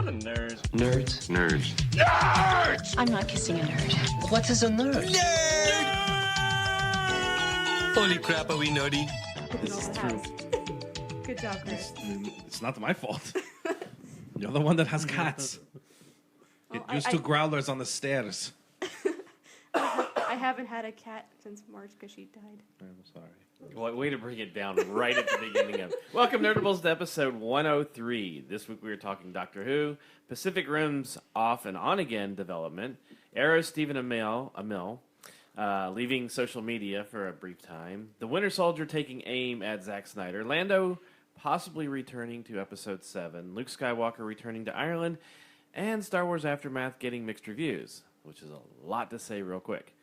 What a nerd. Nerds. Nerds. Nerds! I'm not kissing a nerd. What is a nerd? Holy crap, are we nerdy? This is true. Good job, Chris. It's not my fault. You're the one that has cats. It used to growlers on the stairs. I haven't had a cat since March because she died. I'm sorry. Well, way to bring it down right at the beginning of. Welcome, Nerdables, to episode 103. This week we are talking Doctor Who, Pacific Rim's off and on again development, Arrow Stephen Amell, leaving social media for a brief time, The Winter Soldier taking aim at Zack Snyder, Lando possibly returning to episode 7, Luke Skywalker returning to Ireland, and Star Wars Aftermath getting mixed reviews, which is a lot to say real quick.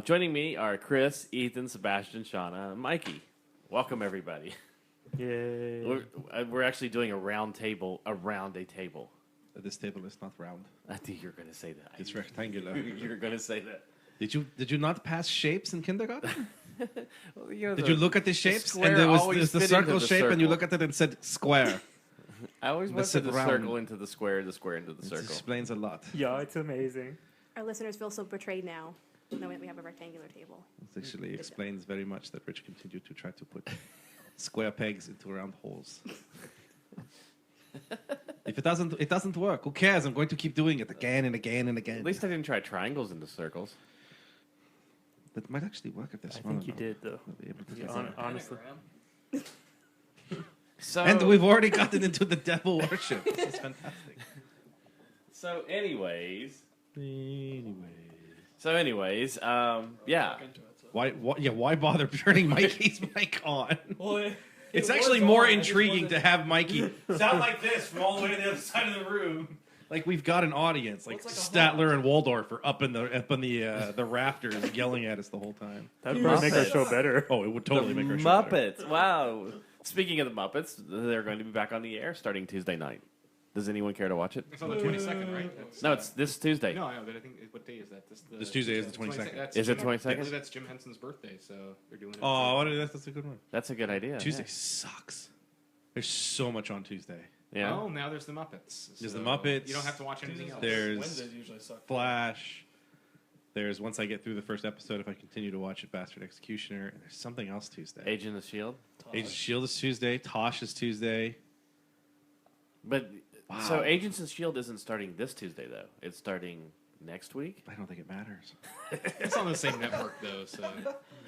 Joining me are Chris, Ethan, Sebastian, Shauna, and Mikey. Welcome, everybody. Yay. We're actually doing a round table around a table. This table is not round. I think you're going to say that. It's rectangular. You're going to say that. Did you not pass shapes in kindergarten? Well, you know, Did you look at the shapes square and there was always the fit circle into the shape and you circle. look at it and said square? I always went That's to it the round. circle into the square into the It circle. explains a lot. Yeah, it's amazing. Our listeners feel so betrayed now, knowing that we have a rectangular table. It actually explains very much that Rich continued to try to put square pegs into round holes. If it doesn't work. Who cares? I'm going to keep doing it again and again and again. At least I didn't try triangles into circles. That might actually work if they're I small think you enough. did, though. I'll be able to Yeah, get there. honestly. So, And we've already gotten into the devil worship. This is fantastic. So, anyways, yeah. Why bother turning Mikey's mic on? Well, It's actually more intriguing to have Mikey sound like this from all the way to the other side of the room. Like we've got an audience, like Statler and Waldorf are up in the rafters yelling at us the whole time. that would probably make our show better. Oh, it would totally make our show better. Muppets. Wow. Speaking of the Muppets, they're going to be back on the air starting Tuesday night. Does anyone care to watch it? It's on the 22nd, right? That's, No, it's this Tuesday. No, I know, but I think what day is that? This Tuesday is the 22nd. That's Is it Jim- 22nd? I believe that's Jim Henson's birthday, so they're doing it. Oh, that's a good one. That's a good idea. Tuesday sucks. There's so much on Tuesday. Yeah. Oh, now there's the Muppets. There's the So Muppets. You don't have to watch anything else. There's Wednesdays usually suck. Flash. There's once I get through the first episode, if I continue to watch it, Bastard Executioner. And there's something else Tuesday. Agent of S.H.I.E.L.D. Agents of S.H.I.E.L.D. is Tuesday. Tosh is Tuesday. But, Wow. so Agents of S.H.I.E.L.D. isn't starting this Tuesday, though. It's starting next week. I don't think it matters. It's on the same network, though, so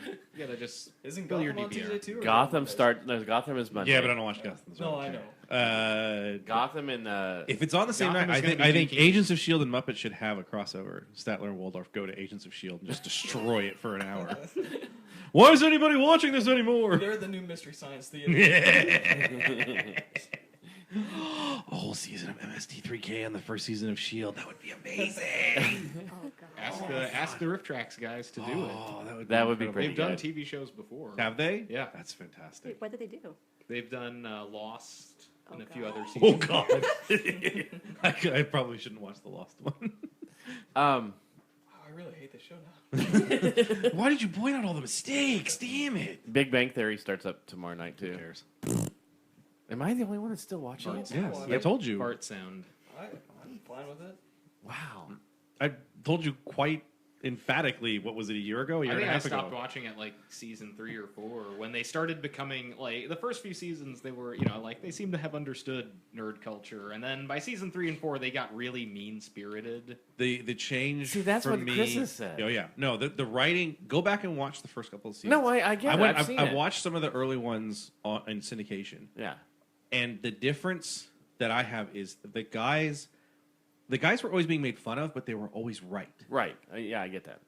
you gotta just Isn't fill your Gotham on DVR. Tuesday too? or Gotham Monday? Gotham is Monday. Yeah, but I don't watch Gotham. No, I know. Gotham and If it's on the same Gotham night, is I gonna think be I think Jinky. Agents of S.H.I.E.L.D. and Muppets should have a crossover. Statler and Waldorf go to Agents of S.H.I.E.L.D. and just destroy it for an hour. Why is anybody watching this anymore? They're the new Mystery Science Theater. A whole season of MST3K on the first season of S.H.I.E.L.D. That would be amazing. Oh, God. Ask the Rift Tracks guys to do it. Oh, That would be incredible. pretty They've done good. TV shows before. Have they? Yeah. That's fantastic. Wait, what did they do? They've done Lost and Oh, a few God. other Oh seasons. God! I probably shouldn't watch the Lost one. Oh, I really hate this show now. Why did you point out all the mistakes? Damn it! Big Bang Theory starts up tomorrow night, too. Who cares? Am I the only one that's still watching it? Yes, Well, I told you. Fart sound. I'm fine with it. Wow. I told you quite emphatically. What was it? A year ago? A year I and think a I half stopped ago? watching it like season 3 or 4 when they started becoming like the first few seasons. They were like they seemed to have understood nerd culture, and then by season 3 and 4 they got really mean spirited. The change. See, that's for what me, Chris has said. Oh yeah, no. The writing. Go back and watch the first couple of seasons. No, I get it. I've seen I've it. watched some of the early ones in syndication. Yeah. And the difference that I have is the guys were always being made fun of, but they were always right. Right. Yeah, I get that.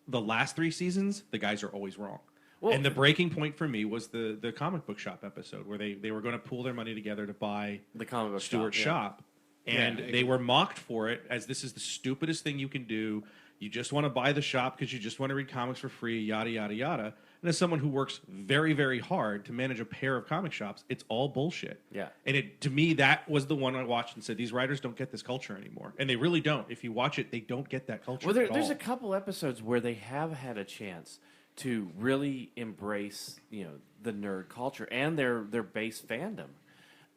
The last 3 seasons, the guys are always wrong. Well- And the breaking point for me was the comic book shop episode where they were going to pool their money together to buy The comic book Stewart's shop. shop. And Yeah, they were mocked for it as this is the stupidest thing you can do. You just want to buy the shop because you just want to read comics for free, yada, yada, yada. And as someone who works very, very hard to manage a pair of comic shops, it's all bullshit. Yeah. And to me, that was the one I watched and said, these writers don't get this culture anymore. And they really don't. If you watch it, they don't get that culture Well, at there's all. a couple episodes where they have had a chance to really embrace, the nerd culture and their base fandom.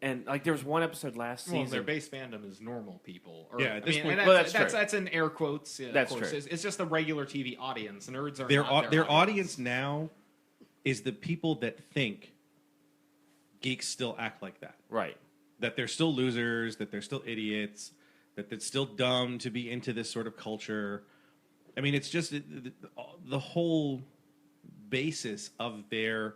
and like there was one episode last Well, season. their base fandom is normal people. Or, Yeah, at this point- and Well, that's true. that's in air quotes. Yeah, of That's course. true. It's just the regular TV audience. Nerds are Their not their audience now is the people that think geeks still act like that. Right. That they're still losers, that they're still idiots, that it's still dumb to be into this sort of culture. I mean, it's just the whole basis of their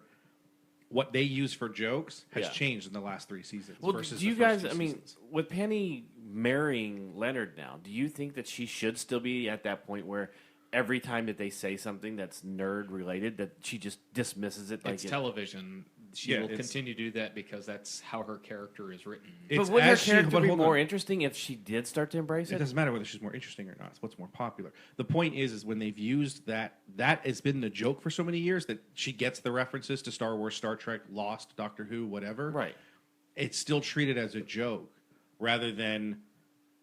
what they use for jokes has Yeah. changed in the last 3 seasons. Well, versus do you the first guys? 2 I mean, seasons. with Penny marrying Leonard now, do you think that she should still be at that point where every time that they say something that's nerd related, that she just dismisses it? Like It's television. She Yeah, will it's- continue to do that because that's how her character is written. But It's wouldn't her as she- character but be hold more on. interesting if she did start to embrace It it? doesn't matter whether she's more interesting or not. It's what's more popular. The point is when they've used that has been the joke for so many years that she gets the references to Star Wars, Star Trek, Lost, Doctor Who, whatever. Right. It's still treated as a joke rather than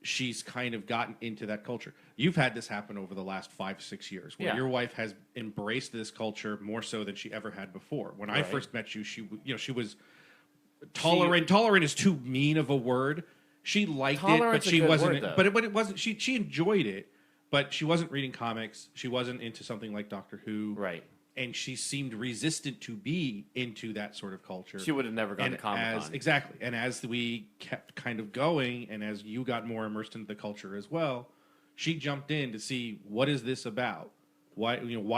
she's kind of gotten into that culture. You've had this happen over the last 5-6 years where Yeah. your wife has embraced this culture more so than she ever had before. When I Right. first met you, she was tolerant. Tolerant is too mean of a word. She liked it, but Tolerant's a she good wasn't. word, though. But it wasn't. She enjoyed it, but she wasn't reading comics. She wasn't into something like Doctor Who, Right. And she seemed resistant to be into that sort of culture. She would have never gone And to Comic as Con. exactly, and as we kept kind of going, and as you got more immersed into the culture as well, she jumped in to see what is this about. Why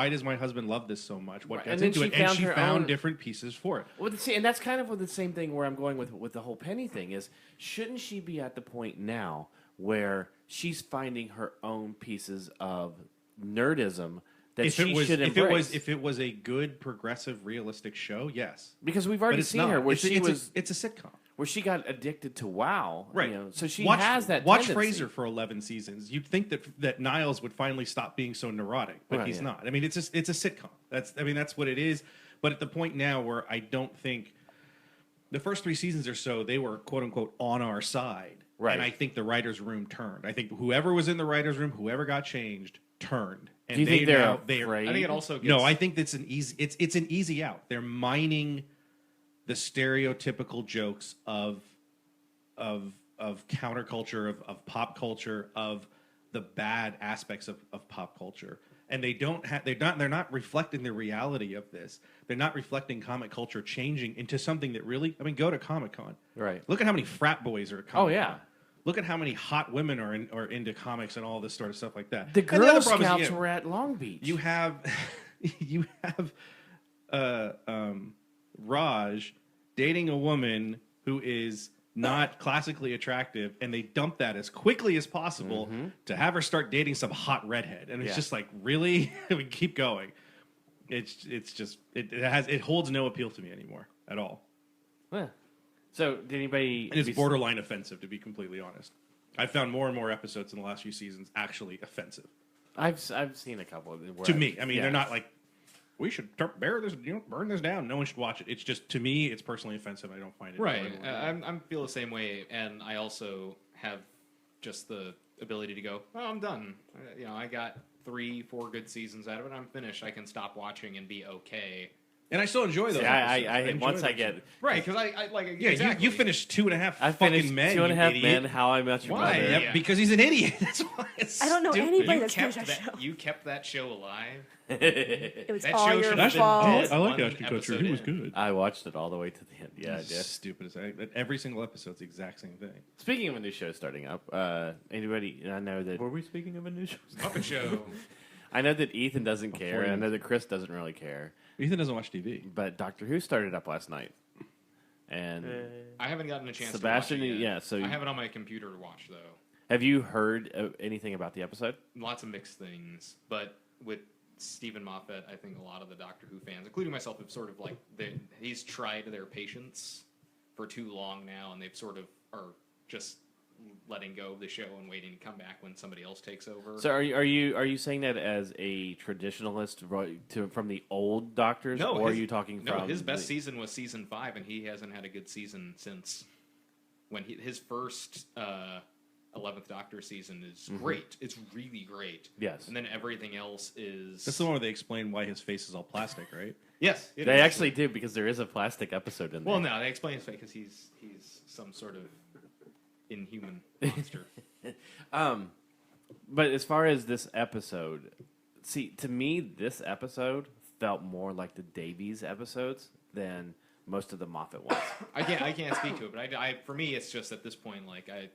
does my husband love this so much? What Right. gets And then into she it? And found she her found own- different pieces for it. Well, see, and that's kind of the same thing where I'm going with the whole Penny thing is, shouldn't she be at the point now where she's finding her own pieces of nerdism that she should embrace? If it was a good, progressive, realistic show, yes. Because we've But already it's seen not. her where It's a sitcom. where she got addicted to WoW, Right. You know, so she watch, has that. Watch tendency. Fraser for 11 seasons. You'd think that Niles would finally stop being so neurotic, but Right, he's yeah. not. I mean, it's a sitcom. That's what it is. But at the point now where I don't think the first 3 seasons or so they were quote unquote on our side, Right. And I think the writers' room turned. I think whoever was in the writers' room, whoever got changed, turned. And Do you think they're now afraid? I think it also gets, No, I think that's an easy. It's an easy out. They're mining the stereotypical jokes of counterculture, of pop culture, of the bad aspects of pop culture, and they're not reflecting the reality of this. They're not reflecting comic culture changing into something that really. I mean, go to Comic-Con. Right. Look at how many frat boys are at Oh, Comic-Con. yeah. Look at how many hot women are into comics and all this sort of stuff like that. The And Girl other problem is, Scouts you know, were at Long Beach. you have Raj dating a woman who is not classically attractive, and they dump that as quickly as possible to have her start dating some hot redhead, and it's Yeah. just like, really? We keep going. It's just it holds no appeal to me anymore at all. Yeah. So, did anybody? And it's borderline offensive, to be completely honest. I've found more and more episodes in the last few seasons actually offensive I've seen a couple of them. to me. I mean, yeah. they're not like we should burn this down. No one should watch it. It's just to me, it's personally offensive. I don't find it right. enjoyable. I feel the same way, and I also have just the ability to go, oh, I'm done. I got 3-4 good seasons out of it. I'm finished. I can stop watching and be okay. And I still enjoy those. Yeah, episodes. I enjoy once I those. get. Right, because I like Yeah, exactly. you finished 2.5 I fucking finished men. 2.5 you Men. idiot. How I Met Your Why? Mother. Yep, Yeah. because he's an idiot. That's why. It's I don't know stupid. anybody you that's kept finished that show. you kept that show alive. It was That all show your should have been fault. dead. I like One Ashton Kutcher. episode He was in. good. I watched it all the way to the end. Yeah, I It's did. stupid as heck. Every single episode's the exact same thing. Speaking of a new show starting up, anybody? I know that. Were we speaking of a new show? Puppet show. I know that Ethan doesn't care. you- I know that Chris doesn't really care. Ethan doesn't watch TV. But Doctor Who started up last night, and I haven't gotten a chance Sebastian, to watch it yet. yeah, so- I have it on my computer to watch though. have you heard anything about the episode? Lots of mixed things, but with Stephen Moffat, I think a lot of the Doctor Who fans, including myself, have sort of like he's tried their patience for too long now, and they've sort of are just letting go of the show and waiting to come back when somebody else takes over. So are you saying that as a traditionalist from the old Doctors, no, or his, are you talking no, from his best the- season was season 5, and he hasn't had a good season since when his first 11th Doctor season is great. It's really great. Yes. And then everything else is. That's the one where they explain why his face is all plastic, right? Yes. it They is. actually do, because there is a plastic episode in there. Well, no, they explain his face because he's some sort of inhuman monster. But as far as this episode, see, to me, this episode felt more like the Davies episodes than most of the Moffat ones. I can't speak to it, but for me, it's just at this point, like a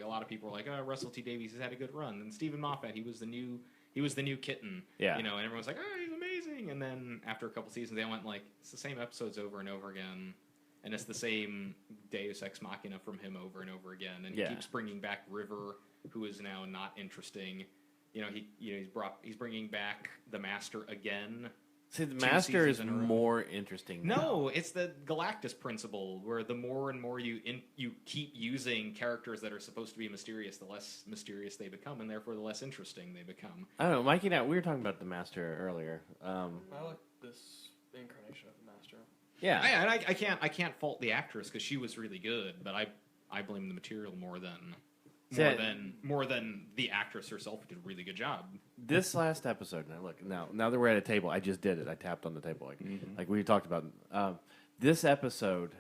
lot of people are like, oh, Russell T Davies has had a good run, and Stephen Moffat, he was the new kitten, Yeah. you know, and everyone's like, oh, he's amazing, and then after a couple seasons, they went like, it's the same episodes over and over again, and it's the same Deus Ex Machina from him over and over again, and Yeah. he keeps bringing back River, who is now not interesting. You know, he's bringing back the Master again. See, the 2 Master is seasons in a row. more interesting now. No, it's the Galactus principle, where the more and more you keep using characters that are supposed to be mysterious, the less mysterious they become, and therefore the less interesting they become. I don't know, Mikey and I, we were talking about the Master earlier. I like this incarnation of the Master. Yeah. I can't fault the actress because she was really good, but I blame the material more than the actress herself, who did a really good job. This last episode, now that we're at a table, I just did it. I tapped on the table like we talked about. This episode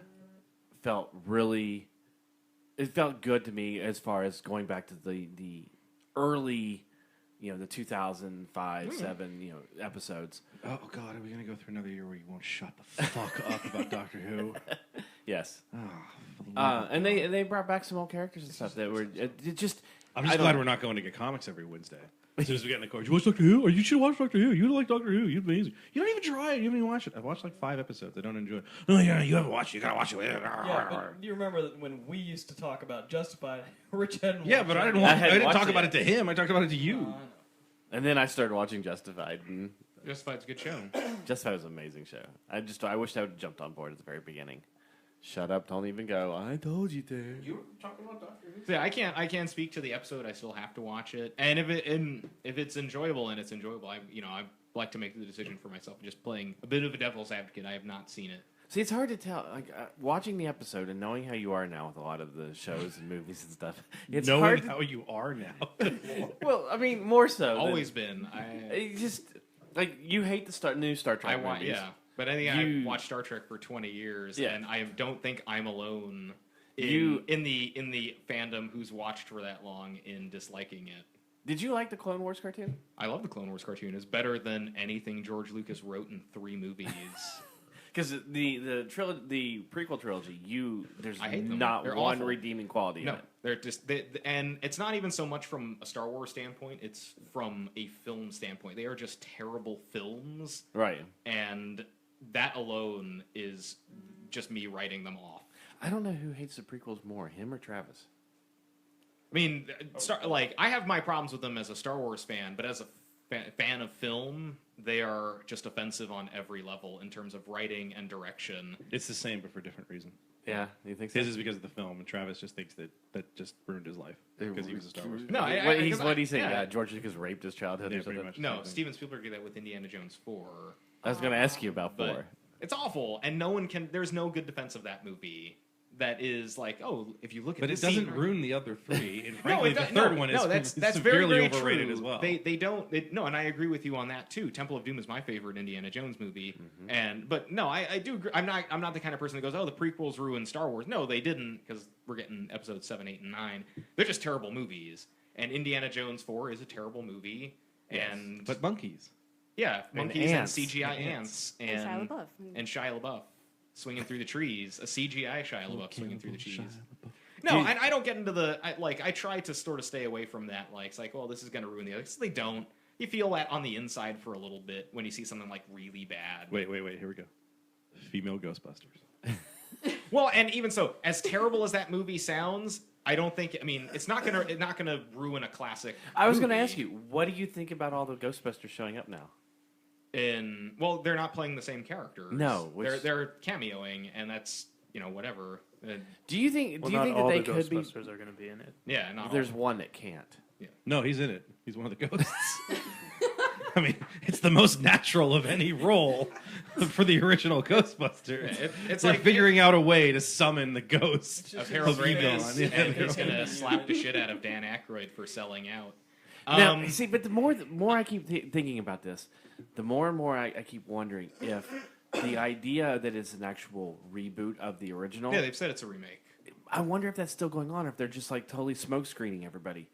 felt really, it felt good to me as far as going back to the early, the 2005, 7, episodes. Oh God, are we gonna go through another year where you won't shut the fuck up about Doctor Who? Yes. Oh, And they brought back some old characters and stuff that were it just. I'm just glad we're not going to get comics every Wednesday. As soon as we get in the car, you watch Doctor Who? Or you should watch Doctor Who. You like Doctor Who. You're amazing. You don't even try it. You haven't even watched it. I've watched like 5 episodes. I don't enjoy it. No, yeah, you haven't watched it. You gotta watch it. Yeah, but do you remember that when we used to talk about Justified, Rich hadn't Yeah, watched but it? I didn't. I I hadn't didn't watched talk it about yet. it to him. I talked about it to you. I know. And then I started watching Justified, and Justified's a good show. Justified was an amazing show. I wish I would have jumped on board at the very beginning. Shut up! Don't even go. I told you to. You were talking about Doctor Who. So yeah, I can't speak to the episode. I still have to watch it, and if it's enjoyable, and it's enjoyable, I like to make the decision for myself. Just playing a bit of a devil's advocate. I have not seen it. See, it's hard to tell. Like watching the episode and knowing how you are now with a lot of the shows and movies and stuff. It's Knowing hard. how you are now. Well, I mean, more so. than- Always been. It just like you hate the new Star Trek I want movies. yeah, but I think You- I've watched Star Trek for 20 years, Yeah. and I don't think I'm alone You- in the fandom who's watched for that long in disliking it. Did you like the Clone Wars cartoon? I love the Clone Wars cartoon. It's better than anything George Lucas wrote in 3 movies. Because the prequel trilogy, there's I hate them. not They're one awful. redeeming quality in No, it. they're just and it's not even so much from a Star Wars standpoint. It's from a film standpoint. They are just terrible films, Right. and that alone is just me writing them off. I don't know who hates the prequels more, him or Travis. I mean, I have my problems with them as a Star Wars fan, but as a fan of film, they are just offensive on every level in terms of writing and direction. It's the same, but for a different reason. Yeah, you think so? His is because of the film, and Travis just thinks that just ruined his life because he was a Star Wars fan. No, what do you say? yeah. George Lucas raped his childhood Yeah, or pretty something? much. No, Steven Spielberg did that with Indiana Jones 4. I was going to ask you about But 4. it's awful, and no one can. There's no good defense of that movie. That is like, oh, if you look at But it this doesn't scene, ruin the other 3. And No, frankly, it the does- third no, one no, is that's severely very, very overrated true. as well. They don't. No, and I agree with you on that too. Temple of Doom is my favorite Indiana Jones movie, but no, I do. Agree. I'm not the kind of person that goes, oh, the prequels ruined Star Wars. No, they didn't, because we're getting episodes 7, 8, and 9. They're just terrible movies. And Indiana Jones 4 is a terrible movie. And But monkeys. yeah, monkeys and, ants. CGI And ants And Shia LaBeouf. and Shia LaBeouf swinging through the trees. A CGI Shia LaBeouf swinging through the trees. Shia No, I don't get into the I try to sort of stay away from that. Like it's like, well, this is going to ruin the other. 'Cause they don't. You feel that on the inside for a little bit when you see something like really bad. Wait. Here we go. Female Ghostbusters. Well, and even so, as terrible as that movie sounds, I don't think. I mean, it's not gonna ruin a classic. I was going to movie. ask you, what do you think about all the Ghostbusters showing up now? Well, they're not playing the same characters. No, they're cameoing, and that's whatever. Do you think Well, do you not think all that they the could be Ghostbusters are going to be in it. Yeah, not There's all. one that can't. No, he's in it. He's one of the ghosts. I mean, it's the most natural of any role for the original Ghostbusters. It's They're like figuring out a way to summon the ghost of Harold Egon. Ramis, Yeah, and he's gonna slap the shit out of Dan Aykroyd for selling out. Now, see, but the more I keep thinking about this, the more and more I keep wondering if the idea that it's an actual reboot of the original. Yeah, they've said it's a remake. I wonder if that's still going on, or if they're just like totally smoke screening everybody.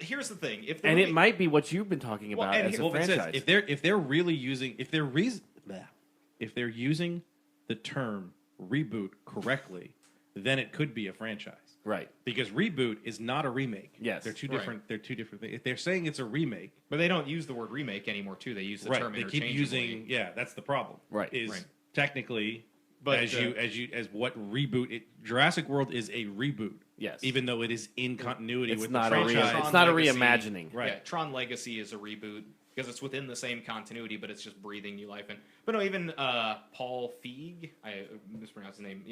Here's the thing: if And it might be what you've been talking about and as a well, It says, franchise. if they're really using if they're using the term reboot correctly, then it could be a franchise. Right. Because reboot is not a remake. Yes. They're two Right. different. They're two different things. If they're saying it's a remake, but they don't use the word remake anymore too. They use the term they keep interchangeably. using. Yeah, that's the problem. Right. Is Right. technically, But, as what reboot? Jurassic World is a reboot. Yes. Even though it is in continuity It's with not the a franchise. it's not a Legacy. reimagining. Right. Yeah, Tron Legacy is a reboot because it's within the same continuity, but it's just breathing new life in. But no, even Paul Feig, I mispronounced his name.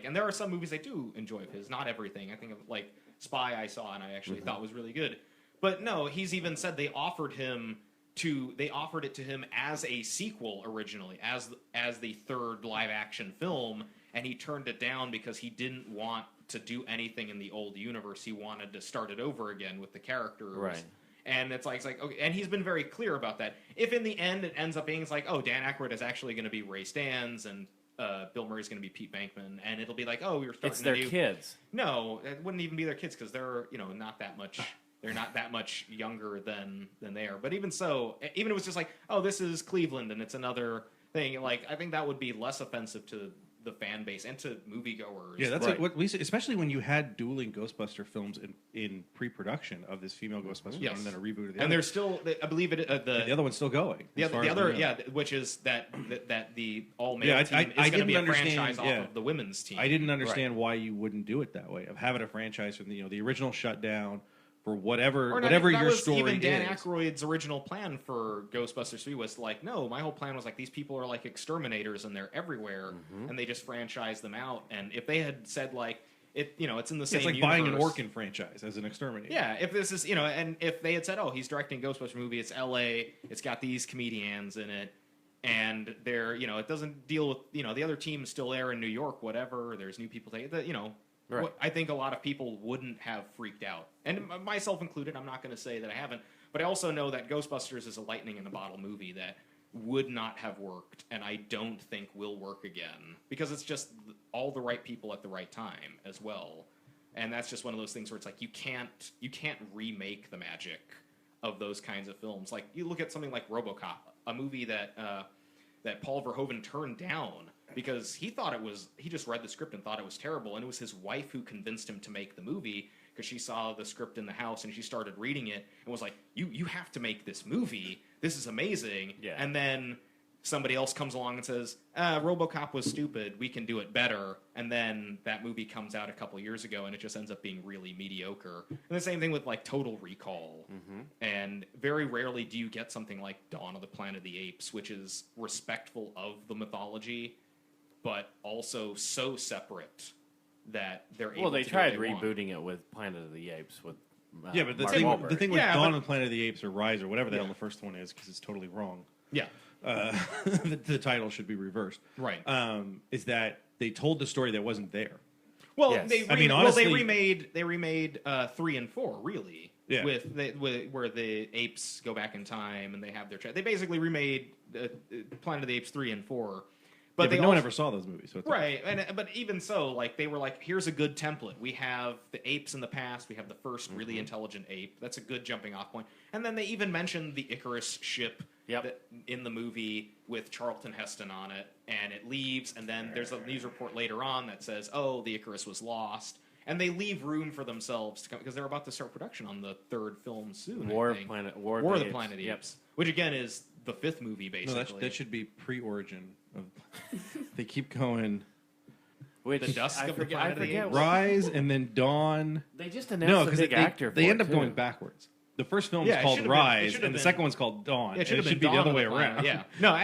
And there are some movies I do enjoy of his. Not everything. I think of like Spy I saw and I actually thought was really good. But no, he's even said they offered it to him as a sequel originally, as the third live action film, and he turned it down because he didn't want to do anything in the old universe. He wanted to start it over again with the characters. Right. And it's like okay, and he's been very clear about that. If in the end it ends up being it's like, oh, Dan Aykroyd is actually going to be Ray Stantz and Bill Murray's going to be Pete Bankman, and it'll be like, oh, we were starting It's their a new... kids. No, it wouldn't even be their kids because they're not that much. They're not that much younger than they are. But even so, even if it was just like, oh, this is Cleveland and it's another thing. Like I think that would be less offensive to the fan base and to moviegoers. Yeah, that's Right. what we say, especially when you had dueling Ghostbuster films in pre-production of this female Ghostbuster Yes. film and then a reboot of the And other. there's still, I believe it. The other one's still going. The as far other, as we know. which is that the all male Yeah, team I is going to be a didn't understand- franchise yeah. off of the women's team. I didn't understand why you wouldn't do it that way of having a franchise from the original shutdown for whatever Or not, whatever that your was story even Dan is. Aykroyd's original plan for Ghostbusters 3 was like, no, my whole plan was like these people are like exterminators and they're everywhere, and they just franchise them out. And if they had said like it's in the same It's like universe, buying an Orkin franchise as an exterminator. Yeah, if this is and if they had said, oh, he's directing a Ghostbusters movie, it's L.A., it's got these comedians in it, and they're it doesn't deal with the other team's still there in New York, whatever. There's new people taking Right. I think a lot of people wouldn't have freaked out, and myself included. I'm not going to say that I haven't, but I also know that Ghostbusters is a lightning in a bottle movie that would not have worked, and I don't think will work again because it's just all the right people at the right time as well. And that's just one of those things where it's like you can't remake the magic of those kinds of films. Like you look at something like RoboCop, a movie that Paul Verhoeven turned down because he just read the script and thought it was terrible, and it was his wife who convinced him to make the movie because she saw the script in the house and she started reading it and was like, you have to make this movie. This is amazing. Yeah. And then somebody else comes along and says, RoboCop was stupid. We can do it better. And then that movie comes out a couple years ago, and it just ends up being really mediocre. And the same thing with like Total Recall. And very rarely do you get something like Dawn of the Planet of the Apes, which is respectful of the mythology, but also so separate that they're able Well, they to do tried what they want. rebooting it with Planet of the Apes with Yeah, but the Mark thing Wahlberg. with Yeah, Dawn but- of the Planet of the Apes or Rise or whatever the Yeah. hell the first one is because it's totally wrong. Yeah. The title should be reversed. Right. Is that they told the story that wasn't there. Well, Yes. they I mean, they honestly- remade 3 and 4 really. Yeah. With where the apes go back in time and they have their chat. They basically remade Planet of the Apes 3 and 4. But, they no one also- ever saw those movies. So it's Right, but even so, like they were like, here's a good template. We have the apes in the past. We have the first really intelligent ape. That's a good jumping off point. And then they even mentioned the Icarus ship in the movie with Charlton Heston on it, and it leaves. And then there's a news report later on that says, oh, the Icarus was lost. And they leave room for themselves to come because they're about to start production on the third film soon. War I of think. Planet War of the Planet of the Yep. Apes, which again is the fifth movie No, basically. that should be pre-origin. Of, they keep going Which The Dusk I of the forget, Planet of I the forget Apes. what- Rise and then Dawn. They just announced No, a because big actor. they for end it, up too. going backwards. The first film is Yeah, it called should've been- it Rise, should've and the been- second one's called Dawn. Yeah, it should and have been be the Dawn other of way the Planet, around. Yeah, no,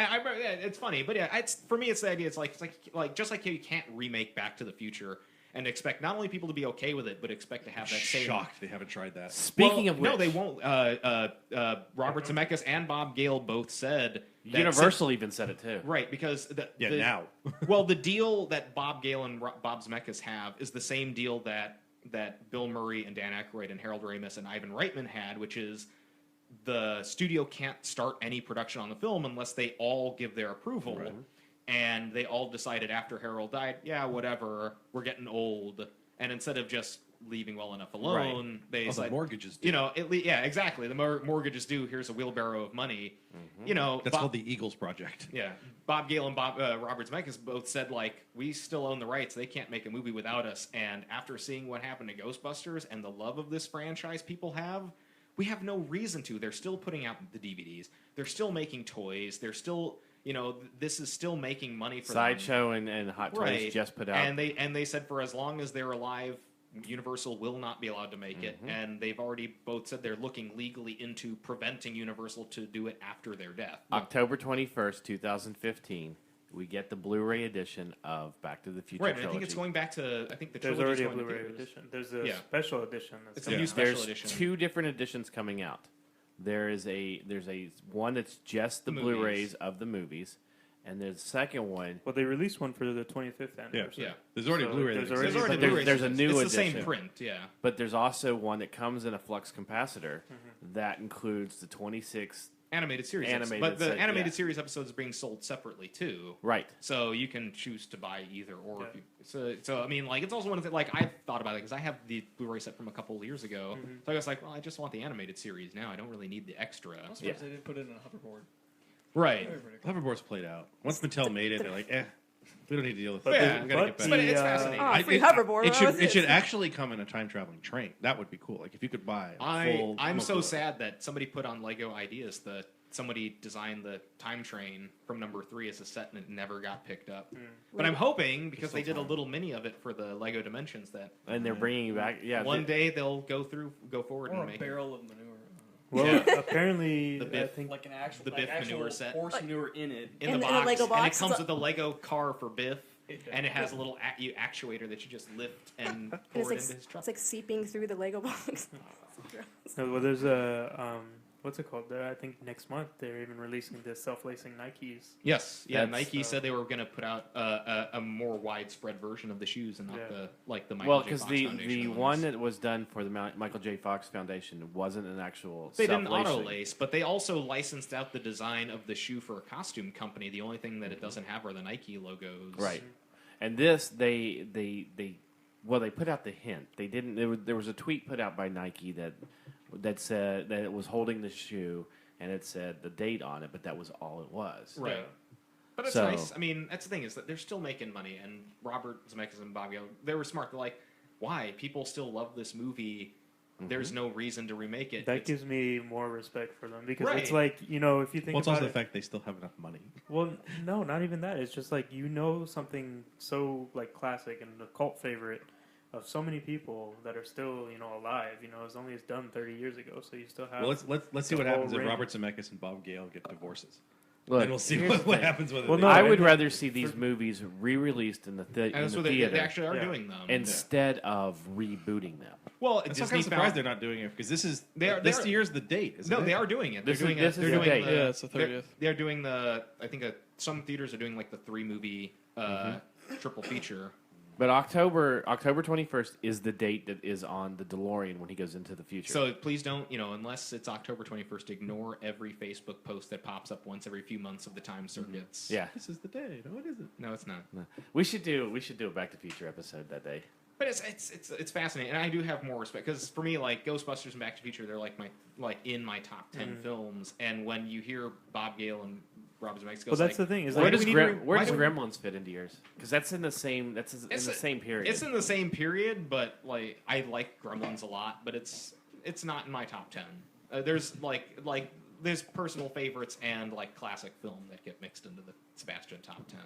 it's funny, but yeah, it's for me. It's the idea. It's like just like you can't remake Back to the Future and expect not only people to be okay with it, but expect to have that same. Shocked they haven't tried that. Speaking of which, no, they won't. Robert Zemeckis and Bob Gale both said that Universal even said it too. right, because Now. well, the deal that Bob Gale and Bob Zemeckis have is the same deal that Bill Murray and Dan Aykroyd and Harold Ramis and Ivan Reitman had, which is the studio can't start any production on the film unless they all give their approval. Right. And they all decided after Harold died, yeah, whatever, we're getting old. And instead of just leaving well enough alone, they the said, mortgages do. you know, yeah, exactly. The mortgage is due. Here's a wheelbarrow of money. You know, That's called the Eagles Project. yeah. Bob Gale and Robert Zemeckis both said, like, we still own the rights. They can't make a movie without us. And after seeing what happened to Ghostbusters and the love of this franchise people have, we have no reason to. They're still putting out the DVDs. They're still making toys. They're still, you know, this is still making money for them. Sideshow and Hot Toys just put out. And they said for as long as they're alive, Universal will not be allowed to make it. And they've already both said they're looking legally into preventing Universal to do it after their death. October 21st, 2015, we get the Blu-ray edition of Back to the Future Right, and trilogy. I think it's going back to, I think the There's trilogy's already a going to Blu-ray theaters. edition. There's a Yeah. special edition. It's That's a new special There's edition. two different editions coming out. There's a one that's just the Movies. Blu-rays of the movies, and there's a second one. Well, they released one for the 25th anniversary. Yeah. There's already So Blu-ray. there's that already- There's already There's- Blu-rays. there's a new It's the same edition. print, yeah. But there's also one that comes in a flux capacitor that includes the 26. Animated series. Animated but the set, animated yeah. series episodes are being sold separately too. Right. So you can choose to buy either or. Yeah. If you, so I mean, like it's also one of the like I've thought about it because I have the Blu-ray set from a couple of years ago. So I was like, well, I just want the animated series now. I don't really need the extra. I'm surprised Yeah. they didn't put it in a hoverboard. Right. Very pretty cool. Hoverboard's played out. Once Mattel made it, they're like, we don't need to deal with But it. Yeah. We gotta get back. But it's the, fascinating. Oh, free hoverboard. It what should, was it this? should actually come in a time traveling train. That would be cool. Like if you could buy. I'm so sad that somebody put on Lego Ideas that somebody designed the time train from number 3 as a set and it never got picked up. But I'm hoping because they did a little mini of it for the Lego Dimensions that And they're bringing you back. Yeah. one day they'll go forward Or and a make barrel of manure. Well, apparently, The I Biff. think Like an actual, The like Biff actual manure set. horse manure in it. in In the the box, Lego and box, it comes so- with a Lego car for Biff, and it has a little actuator that you just lift and And pour it's it like, into his truck. it's like seeping through the Lego box. no, well, there's a what's it called? I think next month they're even releasing the self-lacing Nikes. Yes, yeah. That's, Nike said they were going to put out a more widespread version of the shoes and not Yeah. the Michael Well, J. because Fox the Foundation one ones. that was done for the Michael J. Fox Foundation wasn't an actual. They didn't self-lacing. auto lace, but they also licensed out the design of the shoe for a costume company. The only thing that it doesn't have are the Nike logos. Right. And this, they put out the hint. They didn't. There was a tweet put out by Nike that said that it was holding the shoe and it said the date on it, but that was all it was. Right. Yeah. But it's So- nice. I mean, that's the thing is that they're still making money, and Robert Zemeckis and Bob Gale, they were smart. They're like, why? People still love this movie. There's no reason to remake it. That It's- gives me more respect for them because it's Right. like if you think Well, it's about also it. the fact they still have enough money. Well, no, not even that. It's just like something so like classic and a cult favorite of so many people that are still alive. It's done 30 years ago, so you still have. Well, let's see the what whole happens if range. Robert Zemeckis and Bob Gale get divorces. Look, Then we'll see here's the what thing. happens with it. Well, no, I I would mean, rather see these movies re-released in the and that's what they theater actually are Yeah. doing them. instead of rebooting them. Well, I'm Disney kind of surprised found, they're not doing it because this is They are- this they are- year's the date. Isn't no, it? they are doing it. This They're is- doing this it. is They're the doing date. Yeah, it's the they're- 30th. They're doing I think some theaters are doing like the 3-movie triple feature. But October 21st is the date that is on the DeLorean when he goes into the future. So please don't, unless it's October 21st, ignore every Facebook post that pops up once every few months of the time circuits. yeah, This is the day. No, it isn't. No, it's not. we should do a Back to the Future episode that day. But it's fascinating, and I do have more respect because for me, like Ghostbusters and Back to the Future, they're like in my top 10 films. And when you hear Bob Gale and Rob Zemeckis, Well, that's the thing. Is Where like, does we need to where why does do we- Gremlins fit into yours? Because that's in the same period. It's in the same period, but like I like Gremlins a lot, but it's not in my top 10. There's there's personal favorites and like classic film that get mixed into the Sebastian top 10.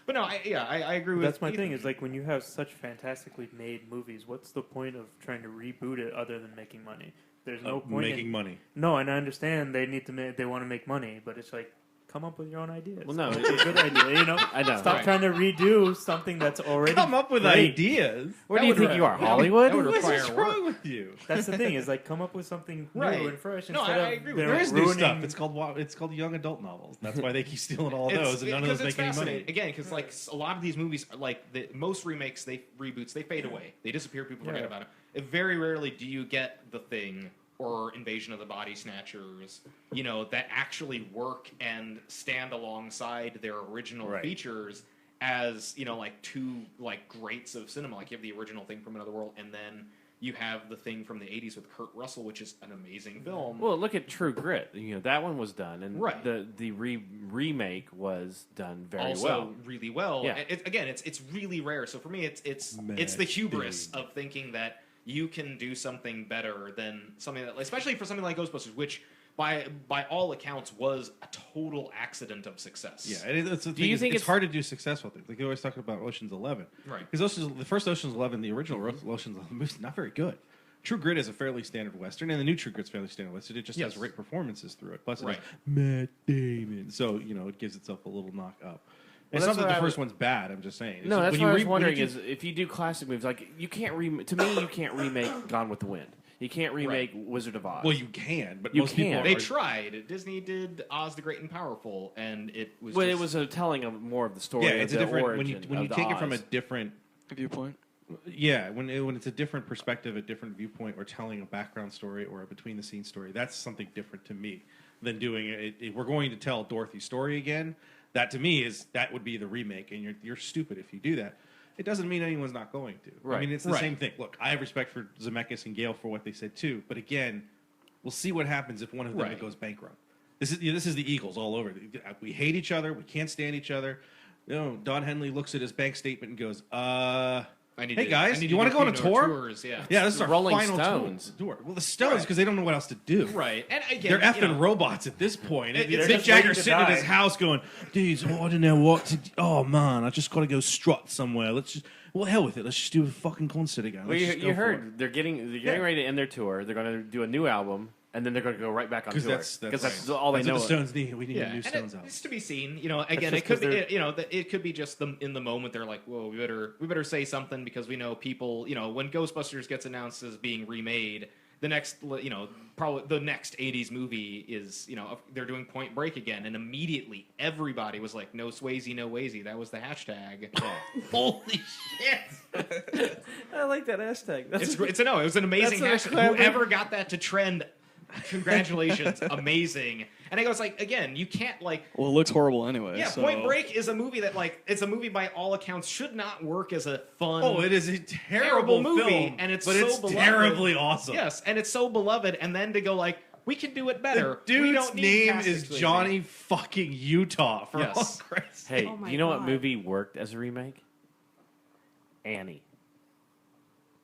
But no, I agree with. that's my Ethan. thing. Is like when you have such fantastically made movies, what's the point of trying to reboot it other than making money? There's no point Making money. No, and I understand they need to they want to make money, but it's like come up with your own ideas. Well, no, It's a good idea. You know, I know. stop Right. trying to redo something that's already Come up with great. ideas. Where That do you would think re- you are, that would- Hollywood? that would require What's work. wrong with you? That's the thing. Is like come up with something new Right. and fresh No, instead I of agree with they're you. There is new ruining- stuff. It's called young adult novels. That's why they keep stealing all those, and none of those make any money. Again, because like a lot of these movies, are like most remakes, reboots, they fade away. They disappear. People forget Yeah. about them. Very rarely do you get The Thing or Invasion of the Body Snatchers, that actually work and stand alongside their original Right. features as like two like greats of cinema. Like you have the original Thing from Another World, and then you have The Thing from the '80s with Kurt Russell, which is an amazing film. Well, look at True Grit. That one was done, and Right. the remake was done very also well. really well. Yeah. It's really rare. So for me, it's the hubris of thinking that you can do something better than something that, especially for something like Ghostbusters, which by all accounts was a total accident of success. Yeah, it's the Do you thing. think It's it's- hard to do successful things? Like you always talk about Ocean's 11, Right. Because the first Ocean's 11, the original Ocean's 11 movie, not very good. True Grit is a fairly standard western, and the new True Grit's fairly standard western. It just Yes. has great performances through it. Plus, it Right. has Matt Damon, so it gives itself a little knock up. It's that's not that what the I first was- one's bad. I'm just saying. No, It's- that's when what I you was re- when wondering you is if you do classic movies, like you can't to me you can't remake Gone with the Wind. You can't remake Wizard of Oz. well, you can, but You most people can. are, They tried. Disney did Oz the Great and Powerful, and it was. Well, it just- was a telling of more of the story. yeah, of it's a the different origin when you of the take it from a Oz. different. Viewpoint. Yeah, when it's a different perspective, a different viewpoint, or telling a background story or a between the scenes story, that's something different to me than doing it. If we're going to tell Dorothy's story again, that to me that would be the remake, and you're stupid if you do that. It doesn't mean anyone's not going to. Right. I mean, it's the Right. same thing. Look, I have respect for Zemeckis and Gale for what they said too, but again, we'll see what happens if one of them Right. goes bankrupt. This is the Eagles all over. We hate each other. We can't stand each other. Don Henley looks at his bank statement and goes, hey guys, you want to go on a tour? Tours, yeah. Yeah, this is our Rolling final Stones. tour. Well, the Stones, because they don't know what else to do. Right, and again, They're effing robots at this point. It- It's they're Mick just Jagger waiting to sitting at his die. house going, dudes, I don't know what to do. Oh, man, I just got to go strut somewhere. Well, hell with it. Let's just do a fucking concert again. Well, Let's you, just you go for it." heard they're getting ready to end their tour. They're going to do a new album, and then they're going to go right back on tour Because that's all they that's know. what the Stones need. We need Yeah, a new and Stones album. it's to be seen. Again, just it could 'cause be, it could be just them in the moment. They're like, "Whoa, we better say something," because we know people. When Ghostbusters gets announced as being remade, the next, probably the next '80s movie is, they're doing Point Break again, and immediately everybody was like, "No Swayze, no Wazy." That was the hashtag. Holy shit. I like that hashtag. It was an amazing That's hashtag. a clever- Whoever got that to trend, congratulations, amazing. And it goes like, again, you can't like. Well, it looks horrible anyway. Yeah, so. Point Break is a movie that it's a movie by all accounts should not work as a fun. Oh, it is a terrible movie, film, and it's but so it's beloved. terribly awesome. Yes, and it's so beloved, and then to go like, we can do it better. The We dude's don't need name casting is Swayze. Johnny fucking Utah. For Yes. all Christ's Hey, Oh my do you know what God. movie worked as a remake? Annie.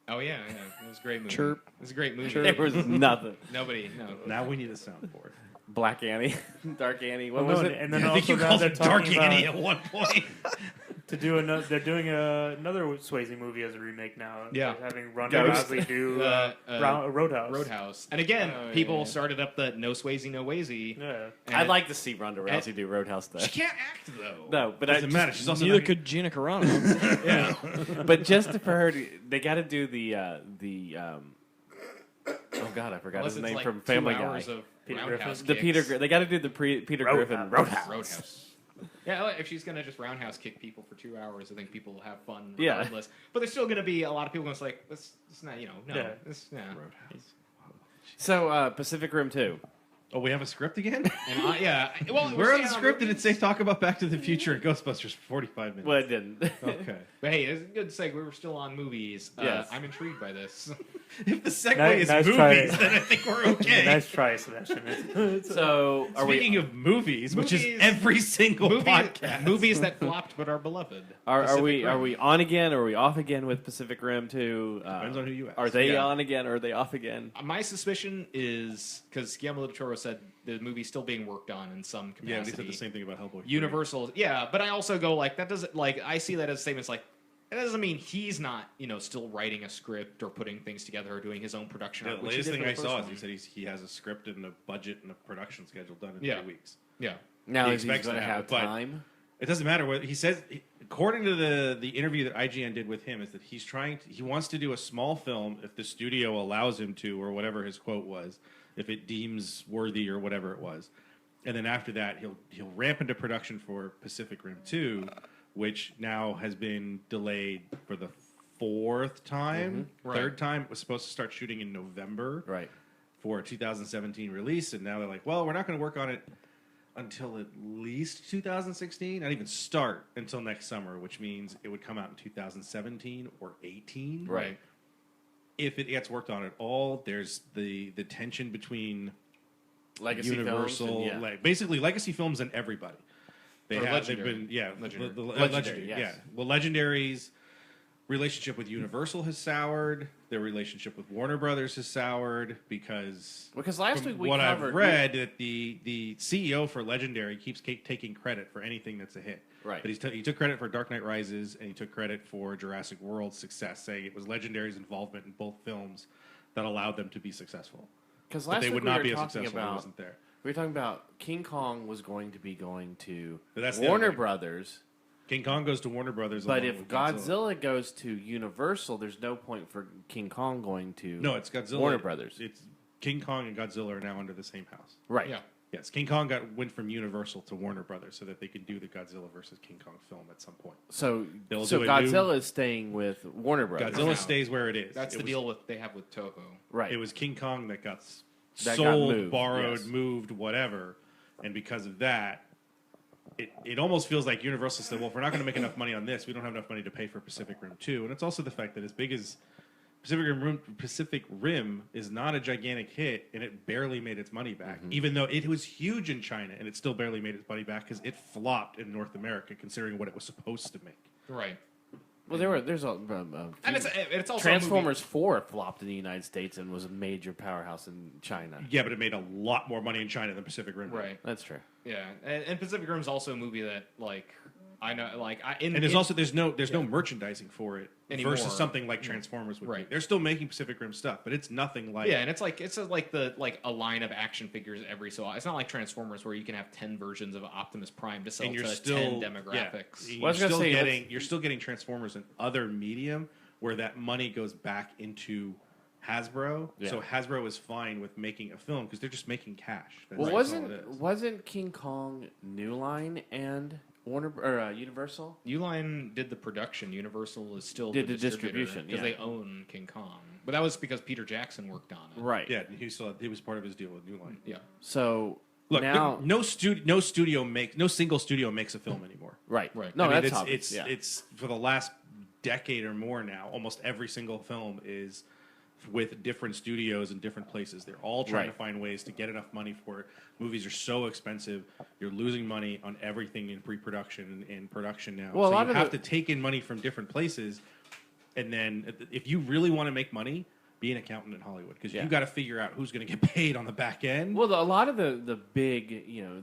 Oh yeah, it was a great movie. Chirp. It was a great movie. There was nothing. Nobody, no. Now we need a soundboard. Black Annie, Dark Annie. What Well, was no, it? and then I think also you now called they're it Dark talking Annie about at one point. to do another. They're doing another Swayze movie as a remake now. Yeah. They're having Ronda Ghost. Rousey do Roadhouse. Roadhouse. And again, Oh, yeah, people yeah. started up the No Swayze, No Wazy. Yeah. And I'd like to see Ronda Rousey and- do Roadhouse though. She can't act though. No, but Doesn't matter. She's also Neither not- could Gina Carano. Yeah. but just for her, they got to do oh God, I forgot Unless his it's name like from 2 Family hours Guy. of Peter roundhouse Griffin. The kicks. Peter. They got to do the Peter Griffin Roadhouse. Roadhouse. Yeah, well, if she's gonna just roundhouse kick people for 2 hours, I think people will have fun Yeah. regardless. But there's still gonna be a lot of people going to like, this not, no, Yeah. this, yeah. So Pacific Rim 2. Oh, we have a script again? And yeah, well, We're on staying the script and movies. it say talk about Back to the Future and Ghostbusters for 45 minutes. Well, it didn't. Okay. But hey, it's a good segue. We're still on movies. Yes. I'm intrigued by this. If the segue Nice- is nice movies, try. then I think we're okay. Nice try, Sebastian. So are Speaking we? of movies, which is Movies- every single podcast. movies that flopped but are beloved. Are Pacific we? Rim. Are we on again? Or are we off again with Pacific Rim 2? Depends on who you ask. Are they Yeah. on again? Or are they off again? My suspicion is because Guillermo del Toro said the movie's still being worked on in some capacity. Yeah, they said the same thing about Hellboy. 3. Universal, yeah, but I also go like that doesn't like I see that as statements like that doesn't mean he's not still writing a script or putting things together or doing his own production. Yeah, art, the which he latest did thing for I the saw first is he one. said he has a script and a budget and a production schedule done in Yeah. 3 weeks. Yeah, Now he is he expects going to have but time? It doesn't matter what he says. According to the interview that IGN did with him, is that he wants to do a small film if the studio allows him to, or whatever his quote was, if it deems worthy or whatever it was, and then after that he'll ramp into production for Pacific Rim 2, which now has been delayed for the fourth time, Right. third time. It was supposed to start shooting in November, Right. for a 2017 release, and now they're like, well, we're not going to work on it until at least 2016, not even start until next summer, which means it would come out in 2017 or 18. Right. If it gets worked on at all, there's the tension between Legacy Universal, films and, like basically Legacy Films and everybody. Or They've Legendary. been, yeah, Legendary. Legendary, yes. yeah. Well, Legendary's relationship with Universal has soured. Their relationship with Warner Brothers has soured because last from week we what covered I've read that the CEO for Legendary keeps taking credit for anything that's a hit. Right. But he took credit for Dark Knight Rises and he took credit for Jurassic World's success, saying it was Legendary's involvement in both films that allowed them to be successful. because But last they week would we not were be as talking successful if it about wasn't there. we were talking about King Kong was going to be going to But that's the Warner other thing. Brothers. King Kong goes to Warner Brothers. But along if with Godzilla goes to Universal, there's no point for King Kong going to no, it's Godzilla. Warner Brothers. It's King Kong and Godzilla are now under the same house. Right. Yeah. Yes, King Kong went from Universal to Warner Brothers so that they could do the Godzilla versus King Kong film at some point. So They'll so do a Godzilla is staying with Warner Brothers. Godzilla now. stays where it is. That's It the was- deal they have with Toho. Right. It was King Kong that got That got sold, moved, borrowed, yes. moved, whatever, and because of that, it almost feels like Universal said, "Well, if we're not going to make enough money on this, we don't have enough money to pay for Pacific Rim 2." And it's also the fact that as big as Pacific Rim is not a gigantic hit, and it barely made its money back, even though it was huge in China, and it still barely made its money back because it flopped in North America, considering what it was supposed to make. Right. Well, there's a And it's also Transformers 4 flopped in the United States and was a major powerhouse in China. Yeah, but it made a lot more money in China than Pacific Rim. a movie. did. Right. That's true. Yeah. And Pacific Rim's also a movie that like I know like And there's no merchandising for it Anymore. versus something like Transformers would be. Right. They're still making Pacific Rim stuff, but it's nothing like yeah, and it's like a line of action figures every so often. It's not like Transformers where you can have 10 versions of Optimus Prime to sell and you're to still 10 demographics. Yeah, Well, I was gonna say, you're still getting Transformers in other medium where that money goes back into Hasbro. Yeah. So Hasbro is fine with making a film because they're just making cash. That's Well, all it is. wasn't King Kong New Line and Warner or Universal? Uline did the production. Universal is still Did the distribution, because yeah. they own King Kong. But that was because Peter Jackson worked on it. Right. Yeah, he was part of his deal with New Line. Yeah. So Look, now, no single studio makes a film anymore. right. Right. No, I mean, that's it's obvious. Yeah. it's for the last decade or more now. Almost every single film is with different studios in different places. They're all trying Right. to find ways to get enough money for it. Movies are so expensive. You're losing money on everything in pre-production and production now. Well, a so lot you of have the- to take in money from different places. And then if you really want to make money, be an accountant in Hollywood because Yeah. you got to figure out who's going to get paid on the back end. Well, a lot of the big,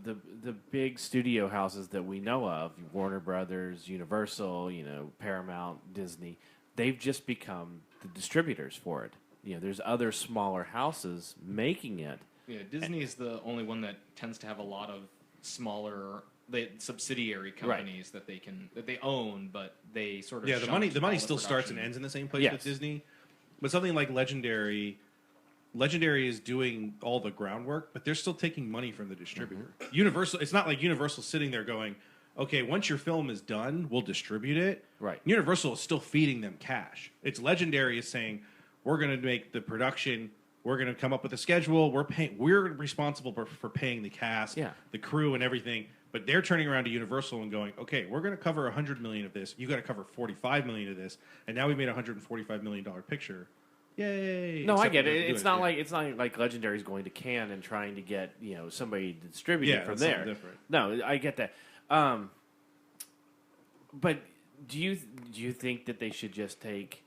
the big studio houses that we know of, Warner Brothers, Universal, Paramount, Disney, they've just become the distributors for it. There's other smaller houses making it. Yeah, Disney is the only one that tends to have a lot of smaller subsidiary companies that they own, but they sort of Yeah, the shunt money all still starts and production. ends in the same place Yes. with Disney. But something like Legendary is doing all the groundwork, but they're still taking money from the distributor. Mm-hmm. Universal, it's not like Universal sitting there going, "Okay, once your film is done, we'll distribute it." Right. Universal is still feeding them cash. It's Legendary is saying, "We're going to make the production. We're going to come up with a schedule. We're responsible for paying the cast, Yeah. the crew, and everything." But they're turning around to Universal and going, "Okay, we're going to cover $100 million of this. You got to cover $45 million of this, and now we made a $145 million picture. Yay!" No, I Except get we it. don't do It's not yeah. like Legendary's going to Cannes and trying to get somebody to distribute Yeah, it from that's there. something different. No, I get that. But do you think that they should just take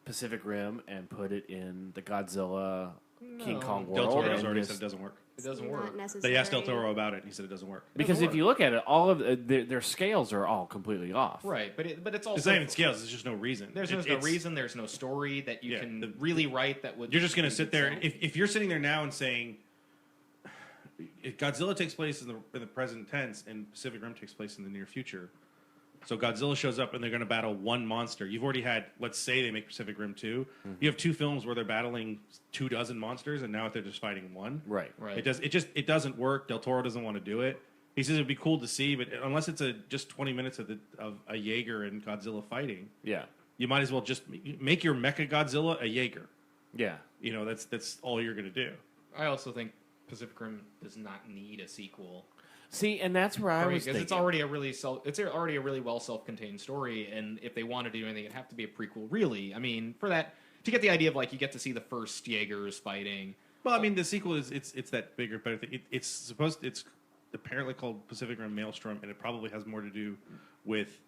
Pacific Rim and put it in the Godzilla King No. Kong Del world? Toro's and already just- said it doesn't work. It doesn't Not work. necessary. They asked Del Toro about it. He said it doesn't work. because if work. you look at it, all of their scales are all completely off. Right, but it's also It's not even scales. There's just no reason. There's no reason. There's no story that you Yeah, can really write that would. You're just going to sit there. itself. If you're sitting there now and saying, Godzilla takes place in the present tense, and Pacific Rim takes place in the near future. So Godzilla shows up, and they're going to battle one monster. You've already had, let's say, they make Pacific Rim 2. You have 2 films where they're battling 24 monsters, and now they're just fighting one. Right. Right. It doesn't work. Del Toro doesn't want to do it. He says it'd be cool to see, but unless it's just 20 minutes of a Jaeger and Godzilla fighting, Yeah. you might as well just make your Mecha Godzilla a Jaeger. Yeah. You know, that's all you're going to do. I also think Pacific Rim does not need a sequel. See, and that's where I was Because thinking. it's already a really well self-contained story, and if they wanted to do anything, it'd have to be a prequel. Really, I mean, for that to get the idea of like you get to see the first Jaegers fighting. Well, I mean, the sequel is it's that bigger, better thing. It's apparently called Pacific Rim Maelstrom, and it probably has more to do with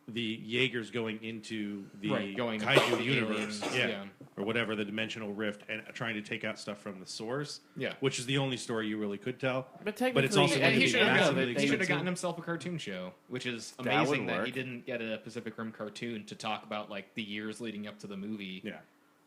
the Jaegers going into the Going kaiju the universe, aliens, yeah. or whatever, the dimensional rift, and trying to take out stuff from the source, Yeah. which is the only story you really could tell. But it's also technically- going And to he be should have massively they expensive. gotten himself a cartoon show, which is That would amazing that he work. didn't get a Pacific Rim cartoon to talk about like the years leading up to the movie. Yeah,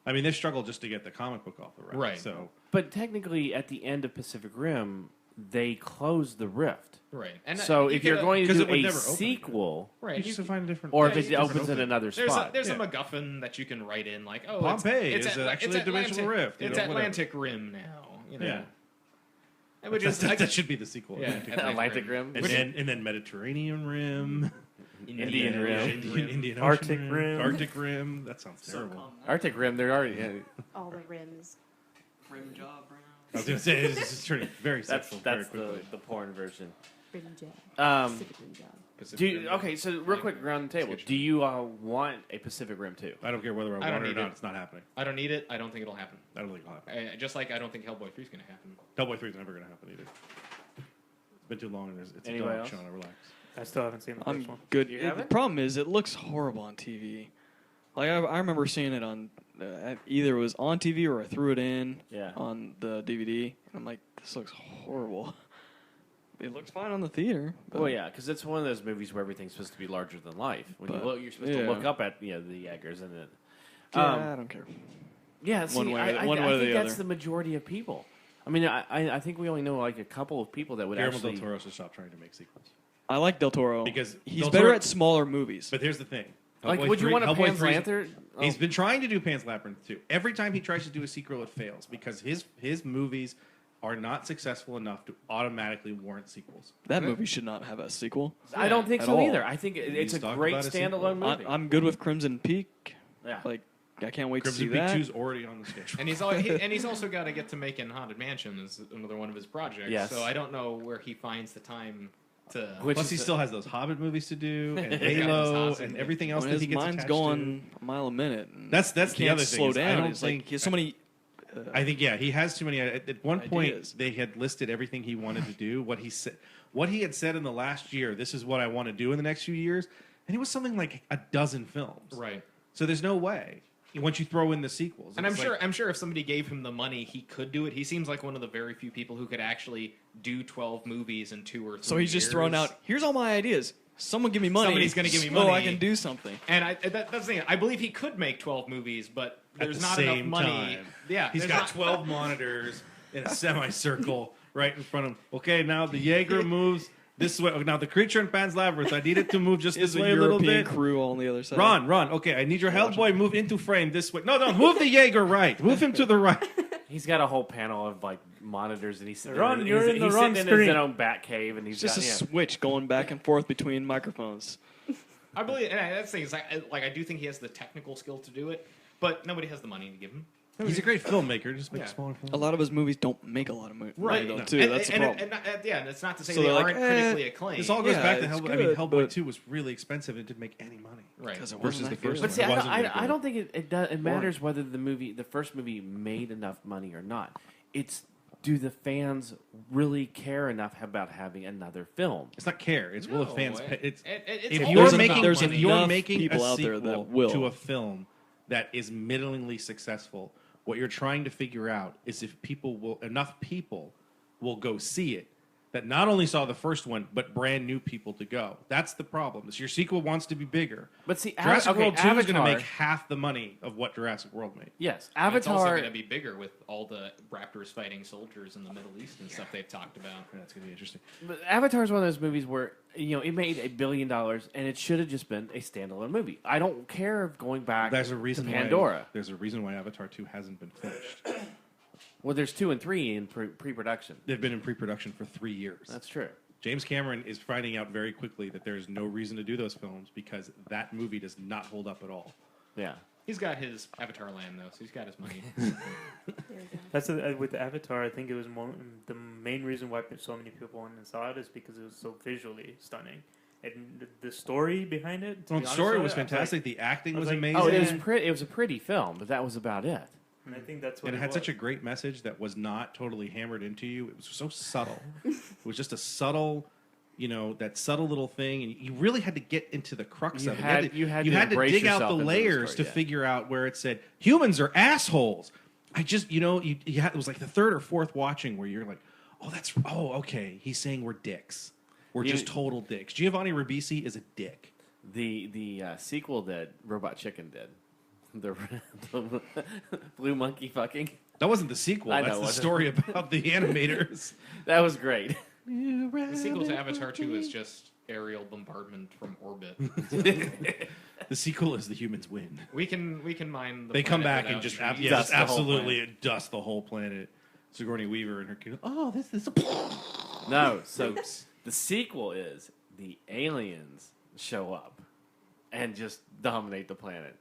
I mean, they've struggled just to get the comic book off the ground. Right. So But technically, at the end of Pacific Rim, they closed the rift. Right. And So you if you're could, going to 'cause do it would a never open sequel, right, you just you- find a different, or Yeah, if it you just opens in open. another there's spot, a Yeah. MacGuffin that you can write in, like, oh, Pompeii it's is Atla- actually it's a dimensional Atlantic- rift, you It's know, whatever. Atlantic Rim now. You know? Yeah. And which is that should be the sequel. yeah, Atlantic Rim. And then Mediterranean Rim, Indian Rim. Indian Ocean Arctic Rim. Arctic Rim. That sounds terrible. Arctic Rim, they're already. Yeah, All the rims. Rim job, bro. I was going to say it's just turning very that's sexual very that's quickly. the porn version. Rim job. Um, Pacific rim job. do you, okay, so real quick around the table, do you want a Pacific Rim 2? I don't care whether I I want don't it or need not. it. It's not happening. I don't need it. I don't think it'll happen. I don't think it'll happen. Just like I don't think Hellboy 3 is going to happen. Hellboy 3 is never going to happen either. It's been too long and it's a Anybody dog, else? Shauna, relax. I still haven't seen the I'm first one. good. You The haven't? problem is, it looks horrible on TV. Like I remember seeing it on either it was on TV or I threw it in Yeah. on the DVD, and I'm like, this looks horrible. It looks fine on the theater. But Well, yeah, because it's one of those movies where everything's supposed to be larger than life. When you But, look, you're supposed to yeah. look up at the Jaegers and it. yeah, I don't care. Yeah, see, One way or the- I one way or think the that's other. the majority of people. I mean, I think we only know like a couple of people that would Guillermo actually. del Toro should stop trying to make sequels. I like Del Toro Because he's Del better Toro- at smaller movies. But here's the thing. Like, Hellboy would you 3 want a Hellboy Pan's 3 's- Labyrinth? Oh. He's been trying to do Pan's Labyrinth too. Every time he tries to do a sequel, it fails because his movies are not successful enough to automatically warrant sequels. That movie should not have a sequel. I don't think At so all. either. I think it's a talked great about a sequel. standalone movie. I'm good with Crimson Peak. Yeah. Like I can't wait Crimson to Peak see 2 that. is already on the schedule. And he's also got to get to making Haunted Mansion as another one of his projects. Yes. So I don't know where he finds the time to. Which Plus, is he the- still has those Hobbit movies to do, and He's got his Halo, Hobbit and movies. everything else When that his he gets mind's attached going a mile a minute. and That's he the can't other thing slow is I down. don't It's like think- he has so many. to. I think he has too many. At one point, Ideas. they had listed everything he wanted to do. What he had said in the last year. This is what I want to do in the next few years, and it was something like a dozen films. Right. So there's no way once you throw in the sequels. And I'm it's sure like- I'm sure if somebody gave him the money, he could do it. He seems like one of the very few people who could actually do 12 movies in 2 or 3 So he's just throwing years. out. Here's all my ideas. Someone give me money. Somebody's gonna give me So I money. can do something. And that's the thing. I believe he could make 12 movies, but at there's the not enough same money. time. Yeah, He's there's got not- 12 monitors in a semicircle right in front of him. Okay, now the Jaeger moves this way. Now the creature in Pan's Labyrinth, I need it to move just Is this a way a little European bit. crew on the other side. Ron. Okay, I need your Hellboy move into frame this way. No, move the Jaeger right. Move him to the right. He's got a whole panel of like monitors, and he's Ron, you're in the he's wrong sitting in his screen. own bat cave, and he's It's just got a switch going back and forth between microphones. I believe, and that's the thing. Is I do think he has the technical skill to do it, but nobody has the money to give him. He's a great filmmaker. Just make Yeah. a smaller film. A lot of his movies don't make a lot of money though, no. too. And, That's the and, problem. and it's not to say So they they're like, aren't critically acclaimed. This all goes Yeah, back to it's Hellboy. I mean, good, Hellboy but- 2 was really expensive and didn't make any money. right. Because it Versus wasn't the that good. first But one. see, It wasn't very I good. don't think it matters whether the first movie made enough money or not. It's do the fans really care enough about having another film? It's not care. It's will No, fans. it's If all you're about making, there's if money. you're enough making people a out there sequel that will. to a film that is middlingly successful, what you're trying to figure out is if enough people will go see it that not only saw the first one, but brand new people to go. That's the problem. Is your sequel wants to be bigger. But see, Jurassic World 2 is going to Avatar- make half the money of what Jurassic World made. Yes, And it's also Avatar. going to be bigger with all the raptors fighting soldiers in the Middle East and stuff they've talked about. That's going to be interesting. But Avatar is one of those movies where it made $1 billion and it should have just been a standalone movie. I don't care if going back There's a reason to why Pandora. There's a reason why Avatar 2 hasn't been finished. Well, there's 2 and 3 in pre-production. They've been in pre-production for 3 years. That's true. James Cameron is finding out very quickly that there is no reason to do those films because that movie does not hold up at all. Yeah. He's got his Avatar land, though, so he's got his money. There we go. That's with Avatar. I think it was the main reason why so many people went and saw it is because it was so visually stunning, and the story behind it. Well, the story was fantastic. The acting was amazing. Oh, Yeah. it was a pretty film, but that was about it. And I think that's what And it had was. such a great message that was not totally hammered into you. It was so subtle. It was just a subtle, that subtle little thing, and you really had to get into the crux You of it. had- you had to embrace dig out yourself the into the layers story, to yeah. figure out where it said humans are assholes. I just, it was like the third or fourth watching where you're like, okay, he's saying we're dicks. We're You- just total dicks. Giovanni Ribisi is a dick. The sequel that Robot Chicken did, the blue monkey fucking, That wasn't the sequel. I know, That's the wasn't it? story about the animators. that was great. The sequel to Avatar 2 is just aerial bombardment from orbit. The sequel is The Humans Win. We can mine the They come planet back and without just, trees. Dust the whole absolutely dust the whole planet. Sigourney Weaver and her kid. Oh, this is. No, so the sequel is the aliens show up and just dominate the planet.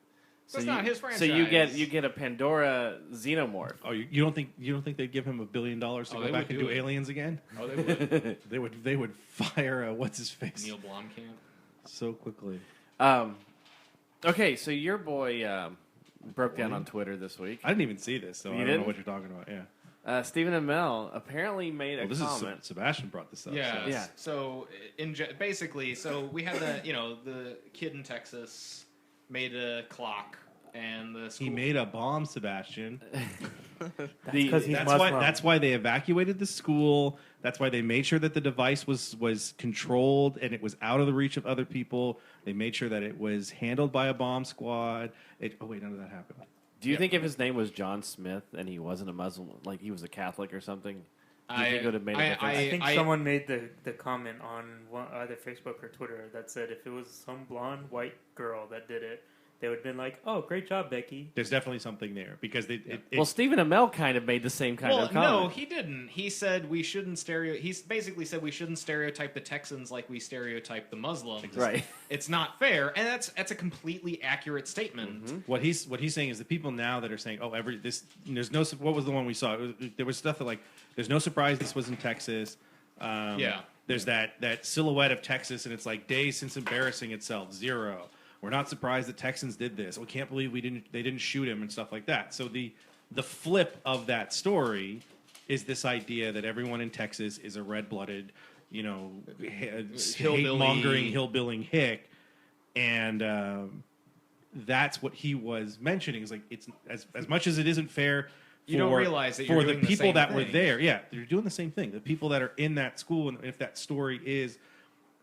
That's not his So you franchise. get a Pandora xenomorph. Oh, you don't think they'd give him $1 billion to Oh, go they back would and do do it. Aliens again? Oh, they would. They would fire what's his face Neil Blomkamp. so quickly. Okay, so your boy broke down on Twitter this week. I didn't even see this, so You I don't didn't? know what you're talking about. Yeah. Stephen Amell apparently made a Well, this comment. is Sebastian brought this up. Yeah. so- Yeah. So basically, we had the kid in Texas made a clock, and the school He made a bomb, Sebastian. because he's That's Muslim. why. That's why they evacuated the school. That's why they made sure that the device was controlled and it was out of the reach of other people. They made sure that it was handled by a bomb squad. Oh wait, none of that happened. Do you think if his name was John Smith and he wasn't a Muslim, like he was a Catholic or something, do you think it would have made a difference? I think someone made the comment on either Facebook or Twitter that said if it was some blonde white girl that did it, they would have been like, "Oh, great job, Becky." There's definitely something there because Well, Stephen Amell kind of made the same kind of comment. no, he didn't. He said we shouldn't He's basically said we shouldn't stereotype the Texans like we stereotype the Muslims. Right. It's not fair, and that's a completely accurate statement. Mm-hmm. what he's saying is the people now that are saying, "Oh, there's no." What was the one we saw? There was stuff that like, "There's no surprise this was in Texas." Yeah. There's that silhouette of Texas, and it's like days since embarrassing itself, 0. We're not surprised the Texans did this. We can't believe they didn't shoot him and stuff like that. So the flip of that story is this idea that everyone in Texas is a red-blooded, hate-mongering, hillbilling hick, and that's what he was mentioning. Is like it's as much as it isn't fair. You don't realize that for you're the doing the people same that were thing. there. Yeah, they're doing the same thing. The people that are in that school, and if that story is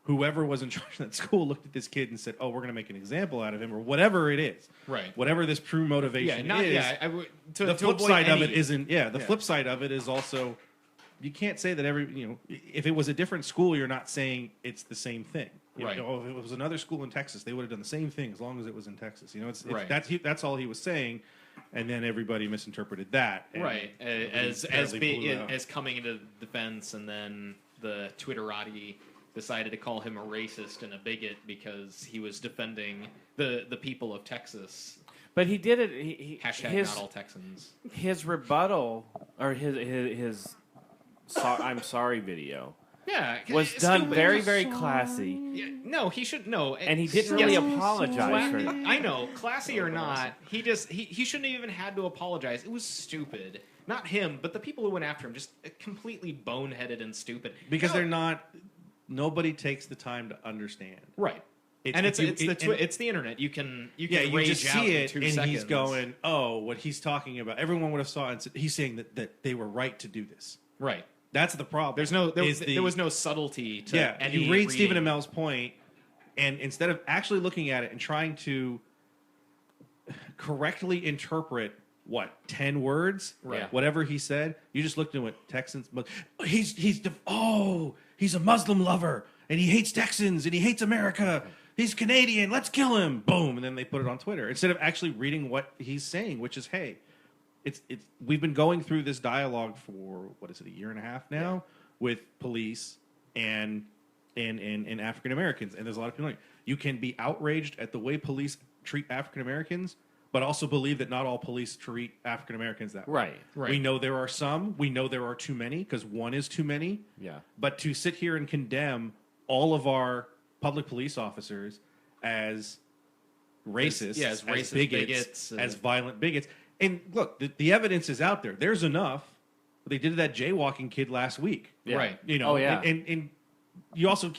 whoever was in charge of that school looked at this kid and said, "Oh, we're going to make an example out of him," or whatever it is. Right. Whatever this true motivation is. I would, The flip avoid side of any- it isn't. Yeah, the Yeah. flip side of it is also. You can't say that if it was a different school, you're not saying it's the same thing. Right. If it was another school in Texas, they would have done the same thing as long as it was in Texas. It's Right. that's all he was saying, and then everybody misinterpreted that. And Right, as barely blew it out. as coming into defense, and then the Twitterati decided to call him a racist and a bigot because he was defending the people of Texas. But he did it. He, Hashtag his, not all Texans. his rebuttal or his I'm sorry video Yeah, was it's done stupid. very, very classy, Yeah, no, he should no, and he didn't really Yes. apologize for it. I know, classy or not, he shouldn't have even had to apologize. It was stupid. Not him, but the people who went after him, just completely boneheaded and stupid. because No, they're not. Nobody takes the time to understand. right. It's- And it's you- it's it- the and- it's the internet. You can You rage just out see in it, 2 and seconds. he's going, "Oh, what he's talking about." Everyone would have saw it. And said, he's saying that they were right to do this. right. That's the problem. There was no subtlety to any you read Stephen reading. Amell's point, and instead of actually looking at it and trying to correctly interpret 10 words, Right. whatever he said, you just looked at what Texans. He's a Muslim lover, and he hates Texans, and he hates America. He's Canadian. Let's kill him. Boom, and then they put it on Twitter instead of actually reading what he's saying, which is, hey, it's we've been going through this dialogue for a year and a half now with police and African Americans, and there's a lot of people like, you can be outraged at the way police treat African Americans, but also believe that not all police treat African Americans that way. Right. We know there are some. We know there are too many because one is too many. Yeah. But to sit here and condemn all of our public police officers as racist, as racist bigots, as violent bigots. And look, the evidence is out there. There's enough. They did that jaywalking kid last week. Yeah. Right. You know, Oh, yeah. and you also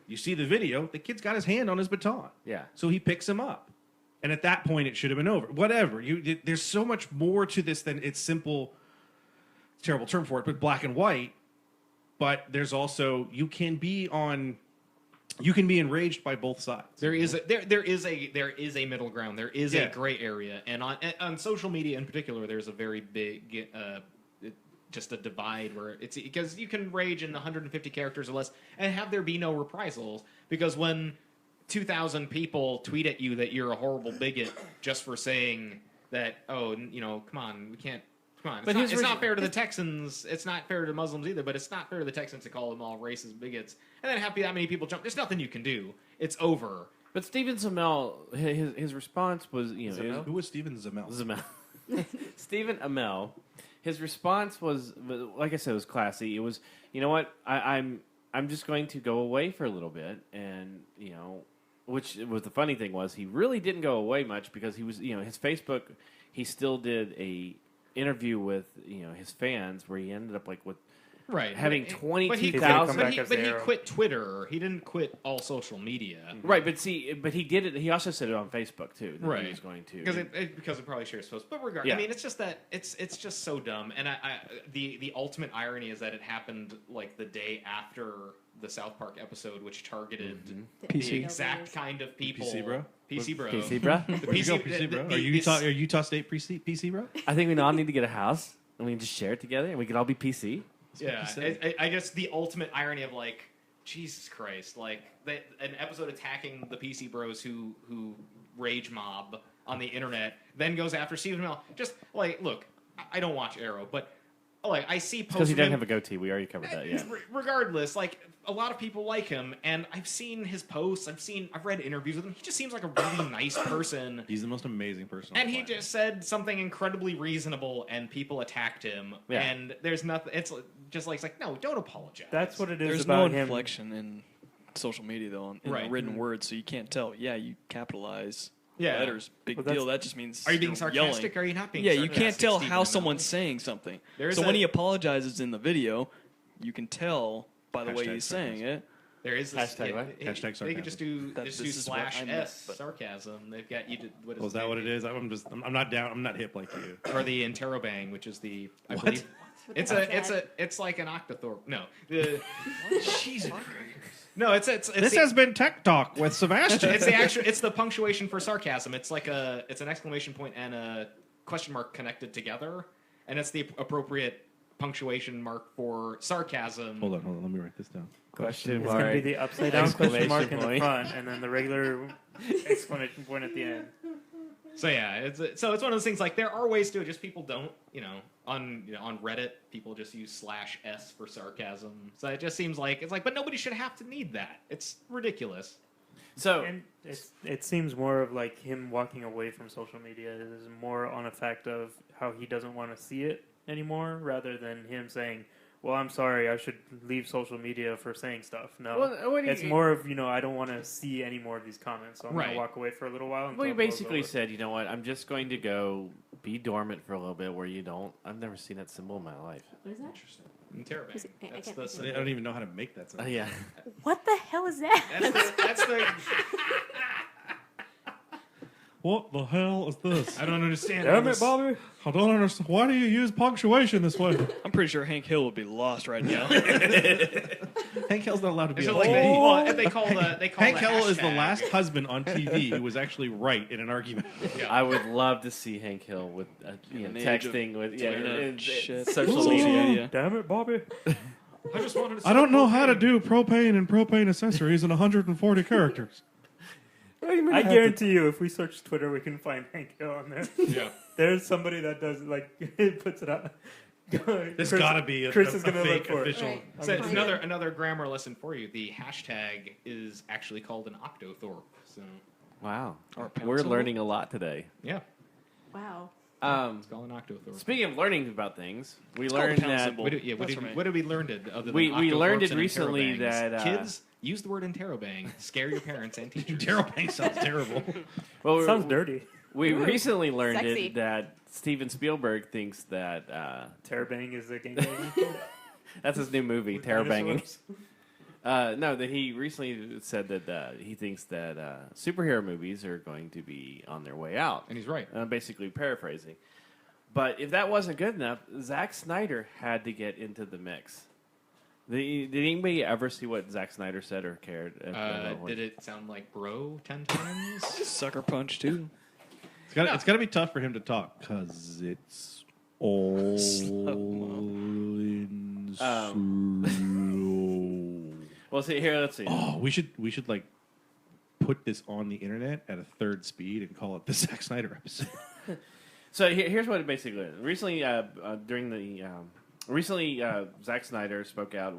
you see the video. The kid's got his hand on his baton. Yeah. So he picks him up, and at that point, it should have been over. Whatever. There's so much more to this than it's simple. Terrible term for it, but black and white. But there's also you can be enraged by both sides. There is a middle ground. There is a gray area, and on social media in particular, there's a very big just a divide where it's because you can rage in 150 characters or less and have there be no reprisals, because when 2,000 people tweet at you that you're a horrible bigot just for saying that, come on, we can't. Come on, But it's not fair to the Texans. It's not fair to Muslims either. But it's not fair to the Texans to call them all racist bigots and then have that many people jump. There's nothing you can do. It's over. But Stephen Amell, his response was, Who was Stephen Zamel? Stephen Amell, his response was, like I said, it was classy. It was, you know what, I'm just going to go away for a little bit, and which was the funny thing was he really didn't go away much because he was, his Facebook, he still did a interview with his fans where he ended up like with Right, having but 22,000. back as But he Arrow. quit Twitter. He didn't quit all social media. Right, but he did it. He also said it on Facebook too. That Right. he was going to Because it probably shares posts. But regardless, Yeah. I mean, it's just that it's just so dumb. And the ultimate irony is that it happened like the day after the South Park episode, which targeted the PC. exact kind of people. PC bro? PC bro. PC, bro. The Where'd you go, PC bro? Are you Utah State PC bro? I think we all need to get a house and we can just share it together and we can all be PC. Yeah, I guess the ultimate irony of like, Jesus Christ, like an episode attacking the PC bros who rage mob on the internet, then goes after Stephen Amell. Just like, look, I don't watch Arrow, but like I see posts Because he of doesn't him- have a goatee. We already covered that. Yeah. Regardless, like a lot of people like him, and I've seen his posts. I've read interviews with him. He just seems like a really nice person. He's the most amazing person. And he just said something incredibly reasonable, and people attacked him. Yeah. And there's nothing. It's just like, no, don't apologize. That's what it is There's no about him. inflection in social media, though, in Right. the written words, so you can't tell. Yeah, you capitalize Yeah. letters. Big Well, that's- deal. That just means Are you being you're sarcastic? yelling. Or are you not being Yeah, sarcastic? you can't tell Stephen how Amell? someone's saying something. There's So a- when he apologizes in the video, you can tell by the way Hashtag he's saying it. There is this, Hashtag what? Hashtag They could just do This is what slash I meant, s but- sarcasm. They've got you. What is Was that what it is? I'm not down. I'm not hip like you. Or the interrobang, which is the I What? believe it's like an octothorpe. No, the Jesus. no, it's This the, has been Tech Talk with Sebastian. it's the punctuation for sarcasm. It's like it's an exclamation point and a question mark connected together, and it's the appropriate punctuation mark for sarcasm. Hold on. Let me write this down. Question It's going to be the upside down question mark in the Exclamation front, and then the regular exclamation point at the end. So yeah, it's one of those things. Like there are ways to it, just people don't. On Reddit, people just use /s for sarcasm. So it just seems like but nobody should have to need that. It's ridiculous. So And it seems more of like him walking away from social media is more on effect of how he doesn't want to see it anymore, rather than him saying, "Well, I'm sorry, I should leave social media for saying stuff." No, Well, what do it's you- more of I don't want to see any more of these comments, so I'm Right. gonna walk away for a little while. well, you until it blows basically over. said, you know what? I'm just going to go be dormant for a little bit where you don't. I've never seen that symbol in my life. What is that? Interrobang. Is it- I That's can't the think I don't even know how to make that sound. Yeah. What the hell is that? That's the What the hell is this? I don't understand. Damn it, Bobby! I don't understand. Why do you use punctuation this way? I'm pretty sure Hank Hill would be lost right now. Hank Hill's not allowed to be So on like TV. well, they call Hank the Hill is the hashtag. last husband on TV who was actually right in an argument. Yeah. I would love to see Hank Hill with In the age of texting with Twitter and shit. social Social media. media. Damn it, Bobby! I just wanted to I don't know how to do propane and propane accessories in 140 characters. I guarantee you, if we search Twitter, we can find Hank Hill on there. Yeah. There's somebody that does like puts it out. There's got to be a Chris is a gonna fake look for it. official. Right. So Okay. another grammar lesson for you. The hashtag is actually called an octothorpe. So Wow, Or we're pencil. learning a lot today. yeah, Wow. it's called an octothorpe. Speaking of learning about things, we called learned pound that symbol. What did, That's right. what did we learn other than We learned it octothorpes and recently interrobangs? that, kids use the word interrobang. Scare your parents and teachers. Terrapang sounds terrible. well, Sounds dirty. We recently learned Sexy. it that Steven Spielberg thinks that Terabang is a gang. that's his new movie, With Terror Banging. dinosaurs. No, that he recently said that he thinks that superhero movies are going to be on their way out. And he's right. I'm basically paraphrasing. But if that wasn't good enough, Zack Snyder had to get into the mix. Did anybody ever see what Zack Snyder said or cared? Did it sound like bro 10 times? Sucker Punch too. It's got to be tough for him to talk because it's all Slow in Well, see here. Let's see. Oh, we should like put this on the internet at a third speed and call it the Zack Snyder episode. So here's what it basically is. Recently, Zack Snyder spoke out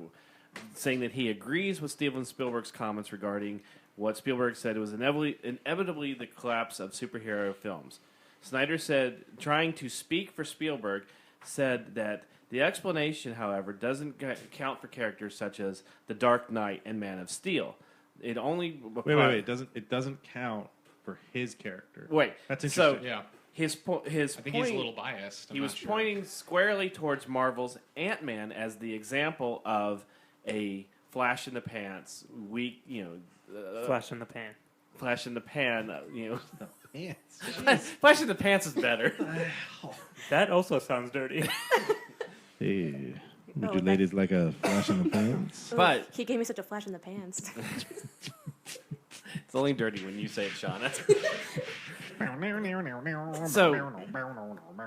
saying that he agrees with Steven Spielberg's comments regarding what Spielberg said was inevitably the collapse of superhero films. Snyder said, trying to speak for Spielberg, said that the explanation, however, doesn't count for characters such as The Dark Knight and Man of Steel. It only Wait. It doesn't count for his character. Wait, That's so interesting. Yeah. his I think he's a little biased. He was pointing squarely towards Marvel's Ant-Man as the example of a flash in the pants, weak, Flash in the pan. flash in the pan, Pants. flash in the pants is better. That also sounds dirty. Hey, would Oh, you ladies like a flash in the pants? But- he gave me such a flash in the pants. It's only dirty when you say it, Shauna. So,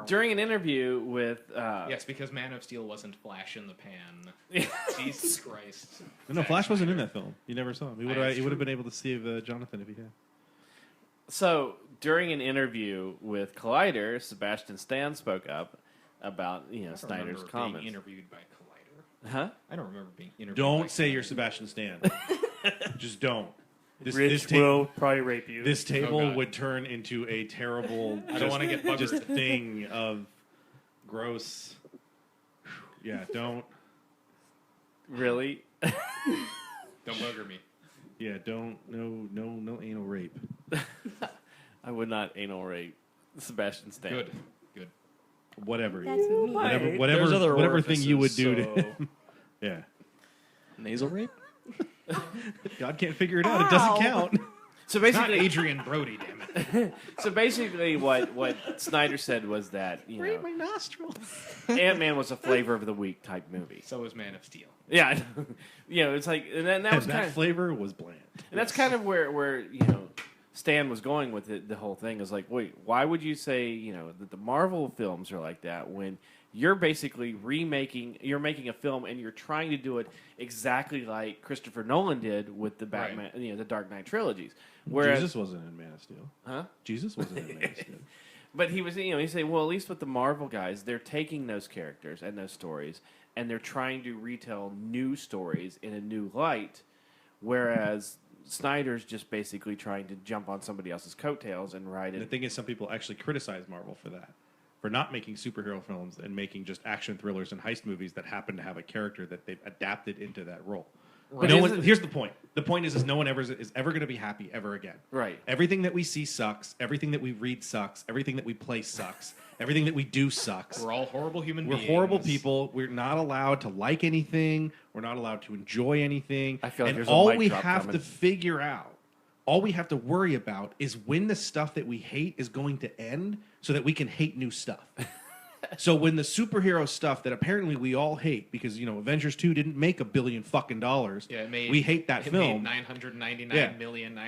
during an interview with Yes, because Man of Steel wasn't flash in the pan. Jesus Christ. No, Flash wasn't in that film. You never saw him. He would That's have been able to save Jonathan if he had. So, during an interview with Collider, Sebastian Stan spoke up about I don't Snyder's remember comments. being interviewed by Collider. Huh? I don't remember being interviewed. by Don't say Collider. you're Sebastian Stan. Just don't. Rich will probably rape you. This table God. would turn into a terrible. I don't wanna get buggered. just thing of gross. Yeah, don't. Really? Don't bugger me. Yeah, don't. No anal rape. I would not anal rape Sebastian Stan. Good. Good. Whatever. That's me. Whatever. Right. Whatever. There's other Whatever thing you would orifices, do to so- him. Yeah. Nasal rape? God can't figure it out. It doesn't Ow. count. So Not basically, Adrian Brody, damn it. So basically, what Snyder said was that my nostril. Ant-Man was a flavor of the week type movie. So is Man of Steel. Yeah, it's like, and then that was And kind that of, flavor was bland. and that's kind of where Stan was going with it. The whole thing is like, wait, why would you say that the Marvel films are like that when you're basically you're making a film and you're trying to do it exactly like Christopher Nolan did with the Batman, the Dark Knight trilogies. Whereas, Jesus wasn't in Man of Steel. huh? Jesus wasn't in Man of Steel. But he was, he's saying, well, at least with the Marvel guys, they're taking those characters and those stories, and they're trying to retell new stories in a new light, whereas Snyder's just basically trying to jump on somebody else's coattails and ride The it. thing is, some people actually criticize Marvel for that, for not making superhero films and making just action thrillers and heist movies that happen to have a character that they've adapted into that role. Right. No Isn't- one. Here's the point. The point is no one ever is ever going to be happy ever again. Right. Everything that we see sucks. Everything that we read sucks. Everything that we play sucks. Everything that we do sucks. We're all horrible human We're beings. horrible people. We're not allowed to like anything. We're not allowed to enjoy anything. I feel like and there's a all mic we drop have coming. to figure out, all we have to worry about is when the stuff that we hate is going to end so that we can hate new stuff. So when the superhero stuff that apparently we all hate, because Avengers 2 didn't make $1 billion fucking dollars. Yeah, it made, we hate that it film. Made 999 Yeah. million.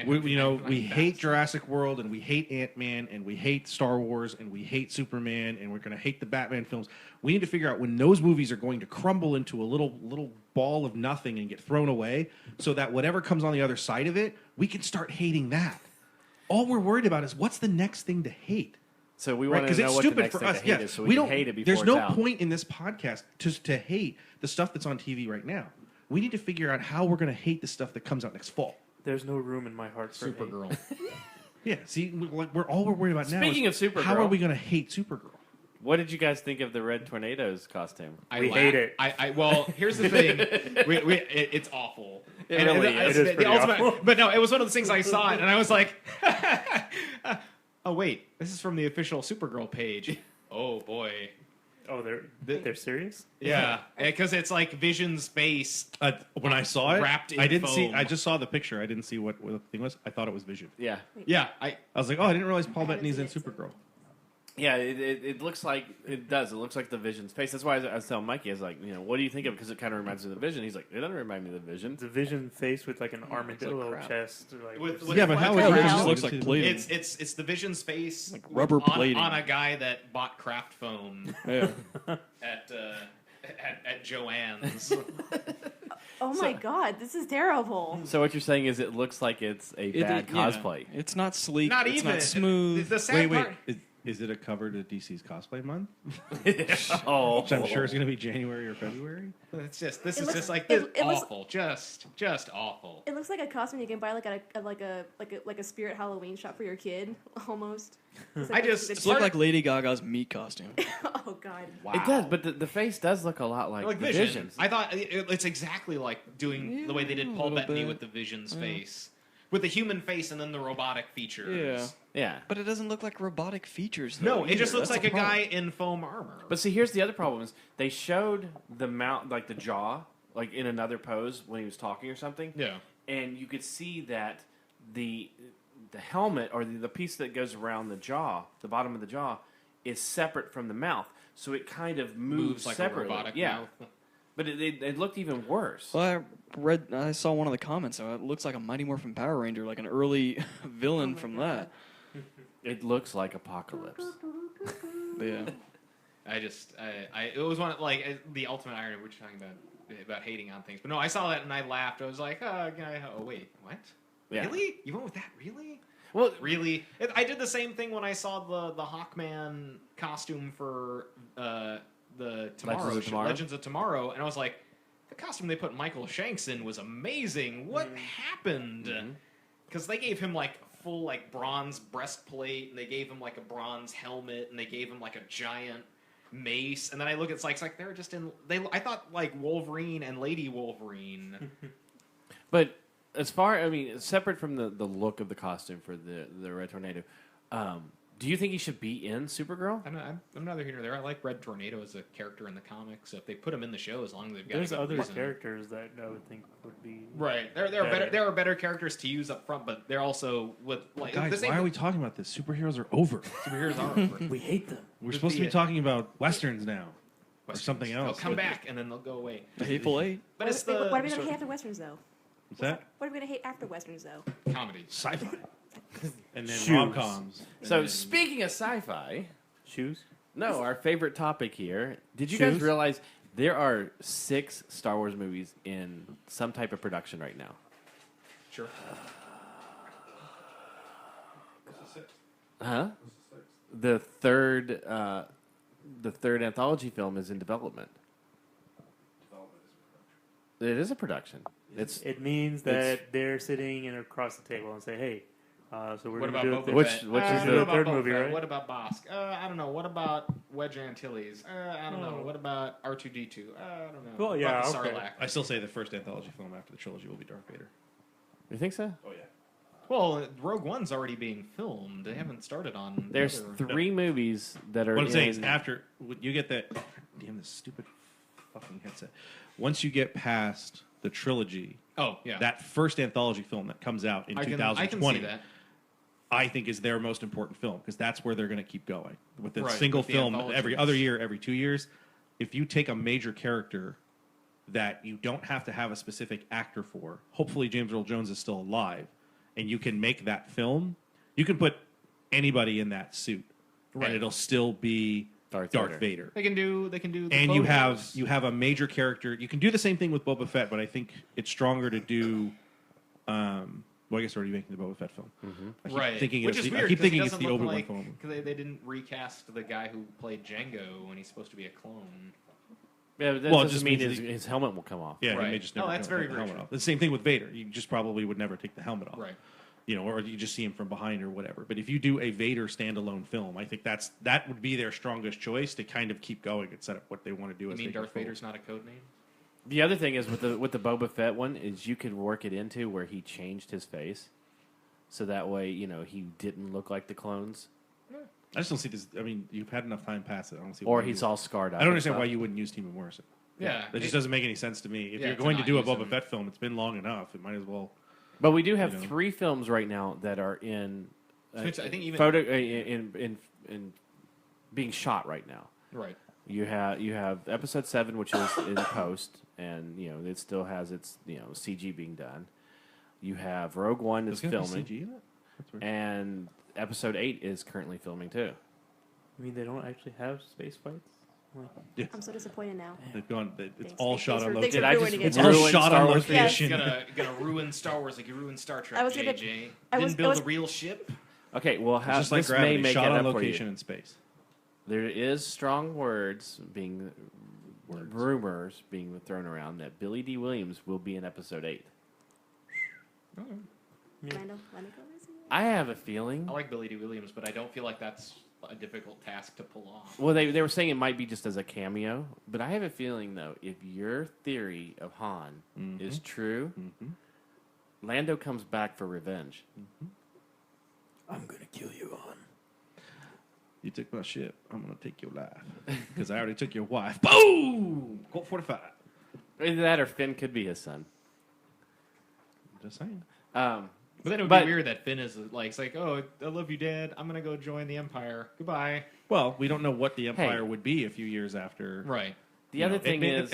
We hate Jurassic World, and we hate Ant-Man, and we hate Star Wars, and we hate Superman, and we're going to hate the Batman films. We need to figure out when those movies are going to crumble into a little ball of nothing and get thrown away, so that whatever comes on the other side of it, we can start hating that. All we're worried about is what's the next thing to hate. So we Right, want because to know it's what the stupid next for thing us. to hate Yeah, is, so we we don't can hate it before There's it's no out. point in this podcast to hate the stuff that's on TV right now. We need to figure out how we're going to hate the stuff that comes out next fall. There's no room in my heart for hate. Supergirl. Yeah, see, we're worried about now. Speaking is of Supergirl. how are we going to hate Supergirl? What did you guys think of the Red Tornadoes costume? We hate it. Well, here's the thing. It's awful. It really is. It is pretty awful. But no, it was one of those things I saw it and I was like, oh wait, this is from the official Supergirl page. Oh boy. Oh, they're serious? Yeah, because it's like Vision's face. When I saw it, Wrapped in I didn't see. foam. I just saw the picture. I didn't see what the thing was. I thought it was Vision. Yeah. Yeah, I was like, oh, I didn't realize Paul Bettany's in Supergirl. Yeah, it looks like it does. It looks like the Vision's face. That's why I was telling Mikey, I was like, what do you think of it? Because it kind of reminds me of the Vision. He's like, it doesn't remind me of the Vision. It's a Vision face with like an armadillo crap. chest. Like, With Yeah, but how the is hell? it Just looks like plating. it's the Vision's face Like rubber on, plating. on a guy that bought craft foam Yeah. at Joann's. Oh my god, this is terrible. So what you're saying is it looks like it's a bad Yeah. cosplay. It's not sleek. Not it's even not smooth. The sad Wait. part. Is it a cover to DC's cosplay month? Oh, Which I'm sure is going to be January or February. It's just this It is looks- just like it- this it looks- awful, just awful. It looks like a costume you can buy like at a Spirit Halloween shop for your kid, almost. It's I just- it's It looked like Lady Gaga's meat costume. oh god. Wow. It does, but the face does look a lot like, Like the Vision. Vision's. I thought it's exactly like doing the way they did Yeah, a Paul little Bettany bit. with the Vision's face, with the human face and then the robotic features. Yeah. But it doesn't look like robotic features. Though, No, it just either. looks That's like the a guy problem. in foam armor. But see, here's the other problem: is they showed the mouth, like the jaw, like in another pose when he was talking or something. Yeah. And you could see that the helmet or the piece that goes around the jaw, the bottom of the jaw, is separate from the mouth, so it kind of moves like separately. a robotic yeah, mouth. but it looked even worse. Well, I saw one of the comments. So it looks like a Mighty Morphin Power Ranger, like an early villain from that. It looks like Apocalypse. But yeah. It was one of, like the ultimate irony we're talking about hating on things. But no, I saw that and I laughed. I was like, oh wait, what? Yeah. Really? You went with that? Really? Well, Really? I did the same thing when I saw the Hawkman costume for the Tomorrow of Tomorrow? Legends of Tomorrow, and I was like, the costume they put Michael Shanks in was amazing. What happened? Because they gave him like full like bronze breastplate, and they gave him like a bronze helmet, and they gave him like a giant mace. And then I look at it's like they're just in. I thought like Wolverine and Lady Wolverine. but as far, separate from the look of the costume for the Red Tornado, do you think he should be in Supergirl? I'm neither here nor there. I like Red Tornado as a character in the comics. So if they put him in the show, as long as they've got There's a good other reason. characters that I would think would be Right, there are better. There are better characters to use up front, but they're also with like the Guys, same why are we talking about this? Superheroes are over. superheroes are. over. We hate them. We're supposed to be talking about westerns now. Or Westerns. something else. They'll come back and then they'll go away. The Hateful Eight. But it's what are we the gonna hate after westerns though? What's that? What are we gonna hate after westerns though? comedy. Sci-fi. And then Shoes. rom-coms. So speaking of sci-fi, Shoes. no, our favorite topic here. Did you guys Shoes? realize there are 6 Star Wars movies in some type of production right now? Sure. Huh? The third anthology film is in development. It is a production. It means that they're sitting in across the table and say, "Hey, so we're What gonna about do Boba it." Which- Fett? which is what the about third Boba movie, Fett? right? What about Bosk? I don't know. What about Wedge Antilles? I don't know. What about R2D2? I don't know. Well, What yeah, about the okay. Sarlacc? I still say the first anthology film after the trilogy will be Darth Vader. You think so? Oh, yeah. Well, Rogue One's already being filmed. They haven't started on. There's other- 3 movies that are What I'm saying is in- after you get that, damn this stupid fucking headset. Once you get past the trilogy, Oh yeah, that first anthology film that comes out in 2020, I can see that. I think is their most important film because that's where they're going to keep going with a Right, single with the film every anthologies. other year, every 2 years. If you take a major character that you don't have to have a specific actor for, hopefully James Earl Jones is still alive, and you can make that film, you can put anybody in that suit, Right. and it'll still be Darth Vader. They can do. The And Clone you Wars. have a major character. You can do the same thing with Boba Fett, but I think it's stronger to do. Well, I guess they're already making the Boba Fett film. I keep right, thinking which it's is the, weird. I keep 'cause he thinking it's doesn't the look Obi-Wan like, film. because they didn't recast the guy who played Django when he's supposed to be a clone. Yeah, but that Well, it doesn't just mean means his helmet will come off. Yeah, he Right. may just Oh, never that's take very, the very helmet true. off. The same thing with Vader. You just probably would never take the helmet off. Right. You know, or you just see him from behind or whatever. But if you do a Vader standalone film, I think that would be their strongest choice to kind of keep going and set up what they want to do. I as mean, they go Darth forward. Vader's not a code name. The other thing is with the Boba Fett one is you could work it into where he changed his face, so that way he didn't look like the clones, I just don't see this. I mean, you've had enough time past it. I don't see. or why he's you, all scarred up. I don't and understand stuff. why you wouldn't use Team Morrison. Yeah, That just it- doesn't make any sense to me. If Yeah, you're to going to not do a use Boba him. Fett film, it's been long enough. It might as well. But we do have You know. 3 films right now that are in Which I think even- photo in being shot right now. Right. You have episode 7, which is in post, and it still has its CG being done. You have Rogue One that's Does it have filming, CG in it? That's weird. and episode 8 is currently filming too. I mean, they don't actually have space fights. Like, I'm so disappointed now. They've gone. It's Thanks- all thanks shot for- on thanks for location. ruining it. It's It's all ruined shot Star on Wars location. Gonna ruin Star Wars like you ruined Star Trek. I was gonna- JJ. I Didn't was- build I was- a real ship. Okay, well, It's just like this may Gravity, make shot it on up for location you. in space. There is strong rumors being thrown around that Billy D. Williams will be in episode 8. Lando Calrissian? I have a feeling. I like Billy D. Williams, but I don't feel like that's a difficult task to pull off. Well, they were saying it might be just as a cameo, but I have a feeling though, if your theory of Han is true, Lando comes back for revenge. I'm gonna kill you, Han. You took my ship. I'm gonna take your life because I already took your wife. Boom! Colt 45. Either that or Finn could be his son. Just saying. But then it would But- be weird that Finn is like, it's like, oh, I love you, Dad. I'm gonna go join the Empire. Goodbye. Well, we don't know what the Empire would be a few years after. Right. The you other know, thing is,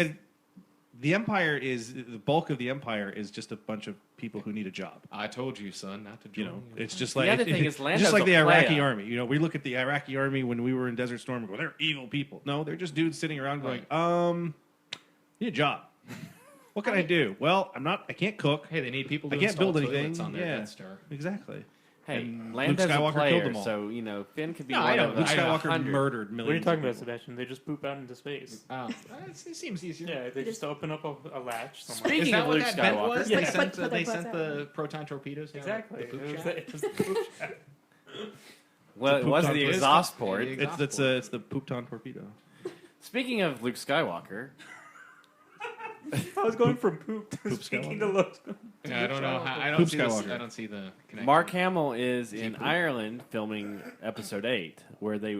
the Empire is the bulk of the Empire is just a bunch of people who need a job. I told you, son, not to join. You know, the it's just The like other thing is it's Lando's just like a the Iraqi playa. army. You know, we look at the Iraqi army when we were in Desert Storm and go, they're evil people. No, they're just dudes sitting around going, need a job. What can I do? Well, I can't cook. Hey, they need people I to can't install build toilets anything. on their Yeah. Death Star. Exactly. hey, and Lando's Luke Skywalker a player, killed them all. so Finn could be No, one I know. of Luke the Skywalker 100. murdered What are you millions. talking of about, people. Sebastian? They just poop out into space. Oh, it seems easier. Yeah, they just open up a latch somewhere. Speaking Is that of what Luke that vent Skywalker, was? Yeah. They sent, Put they the sent butts the proton torpedoes down Exactly. the poop It was, shaft? it was the poop shaft. well, it poop was on the torpedo. exhaust port. Yeah, It's the Poopton torpedo. Speaking of Luke Skywalker, I was going from poop to Poop speaking Skywalker. to Luke. Yeah, I don't know. I don't Poop see this. Skywalker. I don't see the connection. Mark Hamill is in Ireland filming episode 8,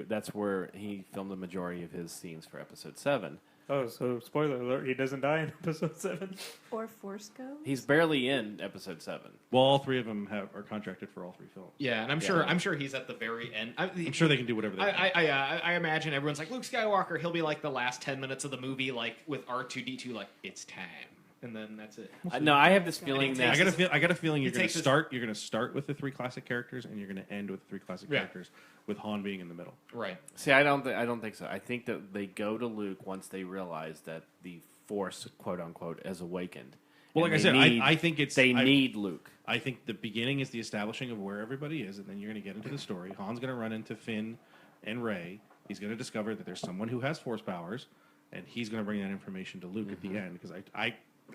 that's where he filmed the majority of his scenes for episode 7. Oh, so spoiler alert, he doesn't die in episode 7. Or Force Ghost? He's barely in episode 7. Well, all three of them are contracted for all 3 films. Yeah, and I'm sure he's at the very end. I'm sure they can do whatever they want. I imagine everyone's like Luke Skywalker. He'll be like the last 10 minutes of the movie, like with R2D2, like it's time, and then that's it. No, I have this feeling And that I got a feeling you're going takes to his- start. You're going to start with the 3 classic characters, and you're going to end with the 3 classic Yeah. characters, with Han being in the middle. Right. See, I don't think so. I think that they go to Luke once they realize that the Force, quote unquote, has awakened. Well, And like I they said, need- I think it's they I- need Luke. I think the beginning is the establishing of where everybody is, and then you're going to get into the story. Han's going to run into Finn and Rey. He's going to discover that there's someone who has Force powers, and he's going to bring that information to Luke at the end. Because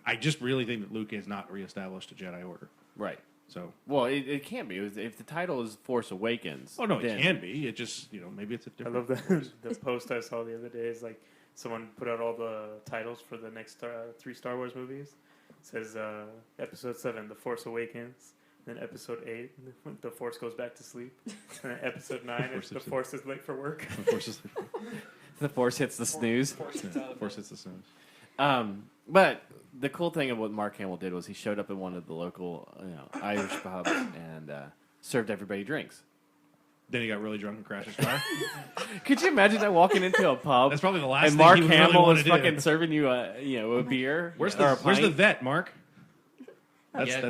I just really think that Luke has not reestablished a Jedi Order. Right. So, Well, it can't be. If the title is Force Awakens. oh no, then- it can be. It just maybe it's a I different. love the the post I saw the other day. Is like someone put out all the titles for the next 3 Star Wars movies. It says Episode 7, The Force Awakens. Then Episode 8, The Force Goes Back to Sleep. And then Episode 9, Force The is- Force is late for work. The Force is The Force hits the snooze. Force hits the snooze. But the cool thing of what Mark Hamill did was he showed up in one of the local, Irish pubs and served everybody drinks. Then he got really drunk and crashed his car. Could you imagine that walking into a pub? That's probably the last and thing Mark he would really Hamill wanna is do. fucking serving you a beer. Where's or a the pint? vet, Mark?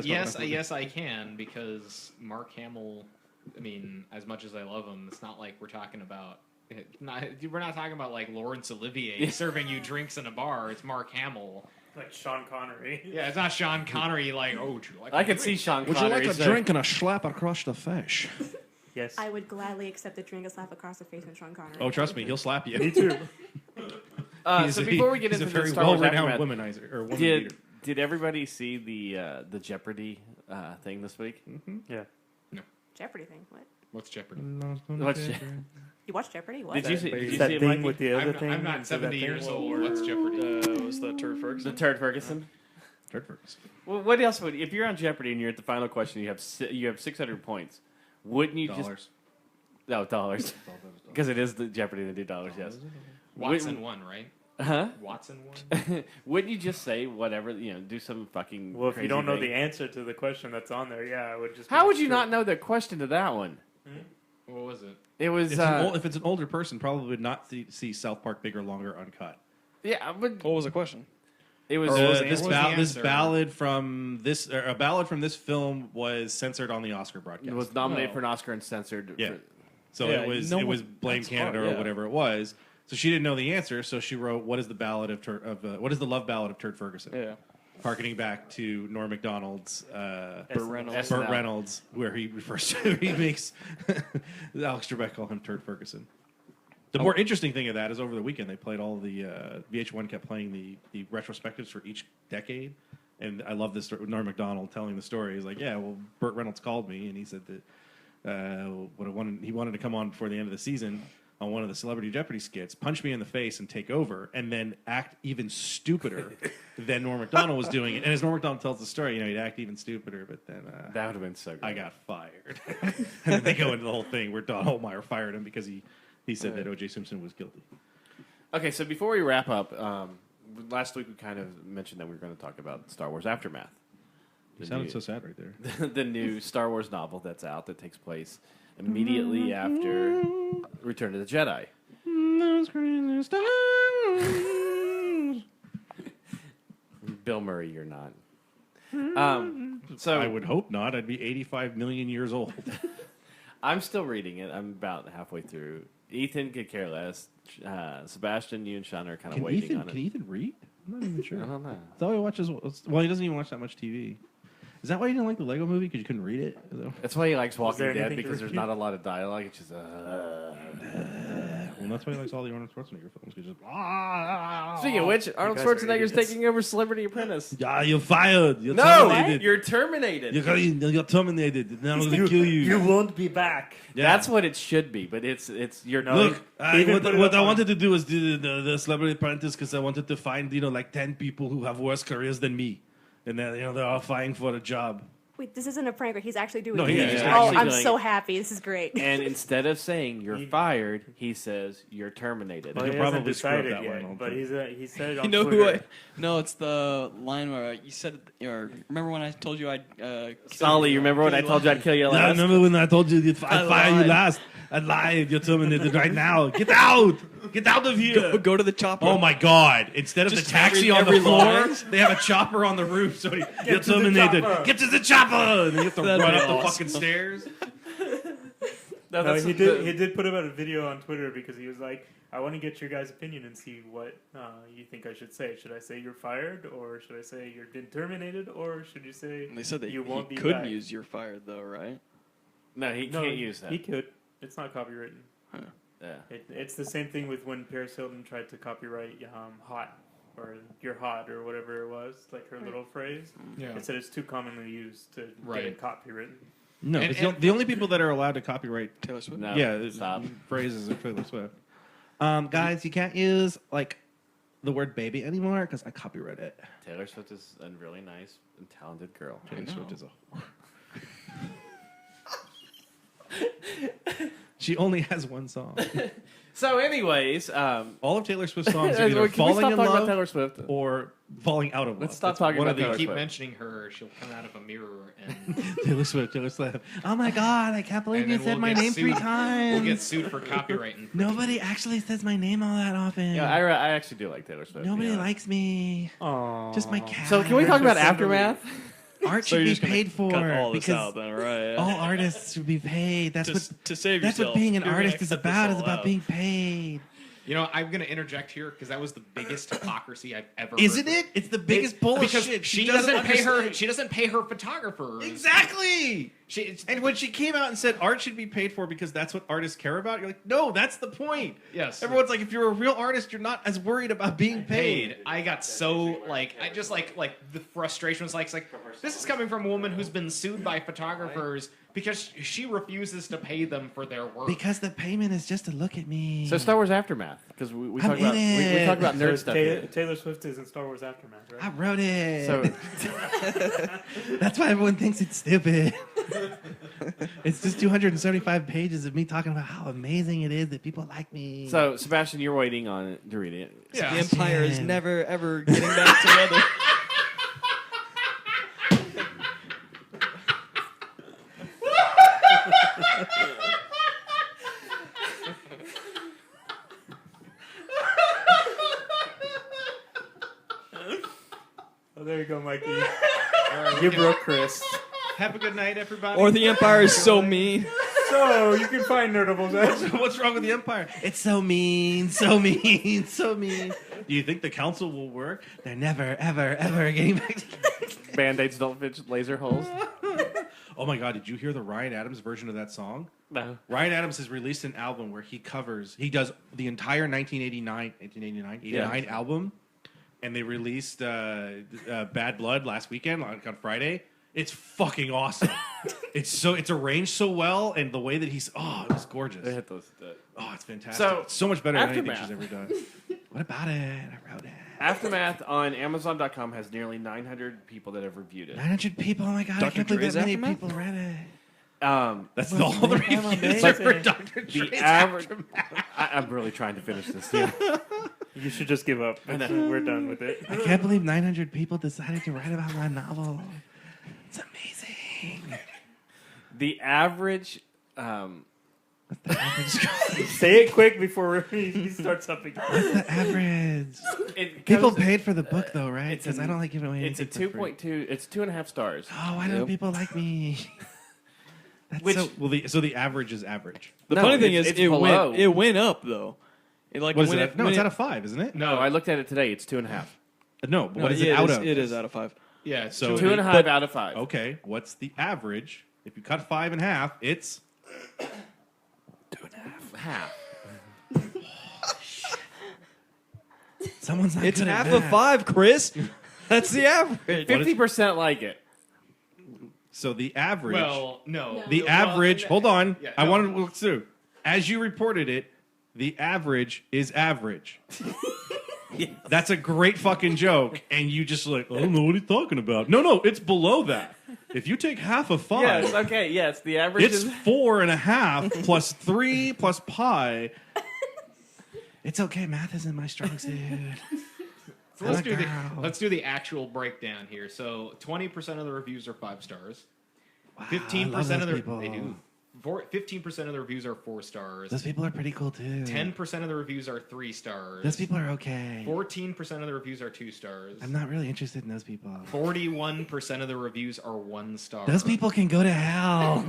Yes, I can, because Mark Hamill. I mean, as much as I love him, it's not like we're talking about. We're not talking about like Laurence Olivier serving you drinks in a bar. It's Mark Hamill. Like Sean Connery. Yeah, it's not Sean Connery. Like, oh, would you like? I a could see drink? Sean Would Connery. you like a drink and a slap across the face? Yes. I would gladly accept a drink, a slap across the face, from Sean Connery. Oh, trust me, he'll slap you. Me too. So before we get he's into a very the Star Wars well-renowned Aftermath, womanizer or woman beater. did everybody see the Jeopardy thing this week? Yeah. Jeopardy thing. What? What's Jeopardy? What's You watch Jeopardy? What? Did you see? Did you that see it, thing Mikey? with the other thing? I'm not Is that 70 thing? years old. What's Jeopardy? Was the Turd The Ferguson? Turd Ferguson. Turd Ferguson. Well, what else would if you're on Jeopardy and you're at the final question? You have 600 points. Wouldn't you Dollars. dollars? Because it is the Jeopardy. They do dollars. Yes. Watson won, right? Huh? Watson won. Wouldn't you just say whatever? Do some fucking. Well, if you crazy don't know thing? the answer to the question that's on there, yeah, I would just. How be would you sure. not know the question to that one? What was it? It was. If it's an older person, probably would not see South Park Bigger, Longer, Uncut. Yeah, but What was the question? it was. Or was this the answer? ballad from this a ballad from this film was censored on the Oscar broadcast. It was nominated Oh. for an Oscar and censored. Yeah. for- So Yeah, it was no it was one- Blame that's Canada hard, or yeah. whatever it was. So she didn't know the answer, so she wrote what is the ballad what is the love ballad of Turd Ferguson? Yeah. Harkening back to Norm Macdonald's Burt Reynolds. SNL. Burt Reynolds, where he refers to he makes Alex Trebek call him Turd Ferguson. The more interesting thing of that is over the weekend they played all the VH1 kept playing the retrospectives for each decade, and I love this story. Norm Macdonald telling the story. He's like, yeah, well, Burt Reynolds called me and he said that he wanted to come on before the end of the season on one of the Celebrity Jeopardy skits, punch me in the face and take over, and then act even stupider than Norm Macdonald was doing it. And as Norm Macdonald tells the story, he'd act even stupider, but then That would have been so good. I got fired. And then they go into the whole thing where Don Holtmeyer fired him because he said that O.J. Simpson was guilty. Okay, so before we wrap up, last week we kind of mentioned that we were going to talk about Star Wars Aftermath. You sounded so sad right there. The new Star Wars novel that's out that takes place immediately after Return of the Jedi. Bill Murray, you're not. So I would hope not. I'd be 85 million years old. I'm still reading it. I'm about halfway through. Ethan could care less. Sebastian, you and Sean are kind of waiting on it. Can Ethan read? I'm not even sure. I don't know. That's all he watches. Well, he doesn't even watch that much TV. Is that why you didn't like the Lego movie? Because you couldn't read it? That's why he likes Walking there Dead, anything to because there's repeat? not a lot of dialogue. It's just Well, that's why he likes all the Arnold Schwarzenegger films. 'Cause just, Speaking of which, Arnold guys are Schwarzenegger's idiots. taking over Celebrity Apprentice. yeah, you're fired. You're No, terminated. you're terminated. You're terminated. Now I'm going to kill you. You won't be back. Yeah. That's what it should be, but it's you're No, Look, Even put it what up I on- wanted to do was do the Celebrity Apprentice because I wanted to find, like 10 people who have worse careers than me. And then, they're all vying for a job. Wait, this isn't a prank. Right? He's actually doing No, it. he is Oh, actually I'm doing so it. happy. This is great. And instead of saying you're fired, he says you're terminated. Well, He'll he hasn't probably screw up decided that yet, one, but he said it on You know Twitter. who I? No, it's the line where you said. Or remember when I told you I'd? Solly, you remember when I told you I'd kill you Yeah, I last? remember when I told you I'd I fire you lied. last. I lied. You're terminated right now. Get out. Get out of here. Go to the chopper. Oh my God! Instead of Just the taxi every- on the every floor, line. they have a chopper on the roof. So you're to the terminated. chopper. Get to the chopper! And you have to That'd run be up the awesome. fucking stairs. No, No, that's he the- did put about a video on Twitter because he was like, I want to get your guys' opinion and see what you think I should say. Should I say you're fired, or should I say you're been terminated, or should you say And they said that you won't he be couldn't back? use "you're fired" though, right? No, he No, can't use that. He could. It's not copywritten. Yeah. It's the same thing with when Paris Hilton tried to copyright "hot" or "you're hot" or whatever it was, like her little phrase. Yeah. It said it's too commonly used to get Right. it copywritten. No, And- it's and- the only people that are allowed to copyright Taylor Swift. No, yeah, stop. phrases of Taylor Swift. Guys, you can't use the word baby anymore because I copyright it. Taylor Swift is a really nice and talented girl. Taylor know. Swift is a whore. She only has one song. So, anyways, All of Taylor Swift's songs are can we either stop falling in talking about love Taylor Swift? or falling out of love. Let's stop It's talking one about of Taylor these. Keep Swift. mentioning her, she'll come out of a mirror and, Taylor Swift, Taylor Swift. Oh my God, I can't believe and you then said we'll my get name sued. 3 times. We'll get sued for copyright. And Nobody actually says my name all that often. Yeah, I actually do like Taylor Swift. Nobody yeah. likes me. Aww. Just my cat. So, can we talk about Just Aftermath? Art So should you're be just gonna paid for cut all this because out then, right? all artists should be paid. That's to, what to save that's yourself. what being an You're gonna artist is cut this about. all Is about out. being paid. You know, I'm going to interject here because that was the biggest hypocrisy I've ever. Isn't heard. it? It's the biggest bullshit. Because she doesn't pay her. She doesn't pay her photographers. Exactly. She, And when she came out and said art should be paid for because that's what artists care about, you're like, no, that's the point. Yes. Everyone's like, if you're a real artist, you're not as worried about being paid. I got so like I just like the frustration was like it's like this is coming from a woman who's been sued by photographers because she refuses to pay them for their work. Because the payment is just to look at me. So, Star Wars Aftermath, because we I'm talk about in we it. talk about nerd So stuff. Taylor, here. Taylor Swift is in Star Wars Aftermath, right? I wrote it. So, That's why everyone thinks it's stupid. It's just 275 pages of me talking about how amazing it is that people like me. so Sebastian, you're waiting on it to read it. yeah. The Empire is Damn. never ever getting back together. Oh, there you go, Mikey. You broke Chris. Have a good night, everybody. Or the Empire is so mean. So, you can find Nerdables at What's wrong with the Empire? It's so mean, so mean, so mean. Do you think the council will work? They're never, ever, ever getting back together. Band-Aids don't fit laser holes. Oh my God, did you hear the Ryan Adams version of that song? No. Ryan Adams has released an album where he does the entire 89 album, and they released Bad Blood last weekend, like on Friday. It's fucking awesome. It's arranged so well, and the way that it was gorgeous. They hit those. Oh, it's fantastic. So, It's so much better than anything Aftermath. she's ever done. What about it? I wrote it. Aftermath on Amazon.com has nearly 900 people that have reviewed it. 900 people. Oh my God, I Dr. can't believe Dre's that many Aftermath? people read it. That's That's all the reviews are for Dr. the Dre's average. I'm really trying to finish this. Yeah. You should just give up. We're done with it. I can't believe 900 people decided to write about my novel. It's amazing. The average. The average. Say it quick before he starts something. The average. It People goes- paid for the book though, right? it's Because an- I don't like giving away It's a anything for free. 2.2. It's 2.5 stars. Oh, why don't people like me? That's Which- so the average is average. The No, funny thing it's- is, it's it below. went up though. It like What is when it? No, when it's out of 5, isn't it? No, I looked at it today. It's 2.5. No, but no, what is it out of? It is out of 5. Yeah. So- 2.5 out of 5. Okay, what's the average? If you cut 5 in half, it's Half. someone's not It's good at half of math. 5, Chris. That's the average. 50% like it. So the average. Well, no. The Well, average. Hold on. Yeah, I no. wanted to look through. As you reported it, the average is average. That's a great fucking joke, and you just like, I don't know what he's talking about. No, it's below that. If you take half of 5, Yes. Okay. Yes. The average it's is. 4.5 plus 3 plus pi. It's okay. Math isn't my strong suit. So let's I'm a do the girl. let's do the actual breakdown here. So 20% of the reviews are 5 stars. 15% those of the people. they do. 15% of the reviews are 4 stars. Those people are pretty cool too. 10% of the reviews are 3 stars. Those people are okay. 14% of the reviews are 2 stars. I'm not really interested in those people. 41% of the reviews are 1 star. Those people can go to hell.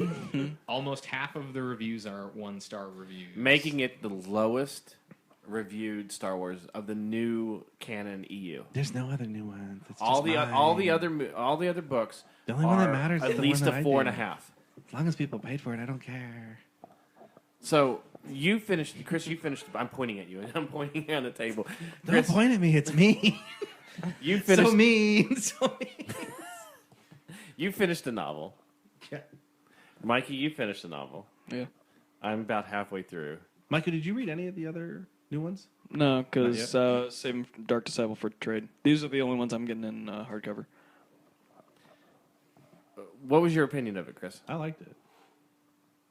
Almost half of the reviews are 1-star reviews. Making it the lowest reviewed Star Wars of the new canon EU. There's no other new ones. It's All just the mine. all the other books. The only one that are matters is at the least one that a I 4.5. As long as people paid for it, I don't care. So you finished, Chris. You finished. I'm pointing at you, and I'm pointing on the table. Don't Chris, point at me. It's me. you finished. So mean. So mean. You finished the novel. Yeah. Mikey, you finished the novel. Yeah. I'm about halfway through. Michael, did you read any of the other new ones? No, because Not saving Dark Disciple for trade. These are the only ones I'm getting in hardcover. What was your opinion of it, Chris? I liked it.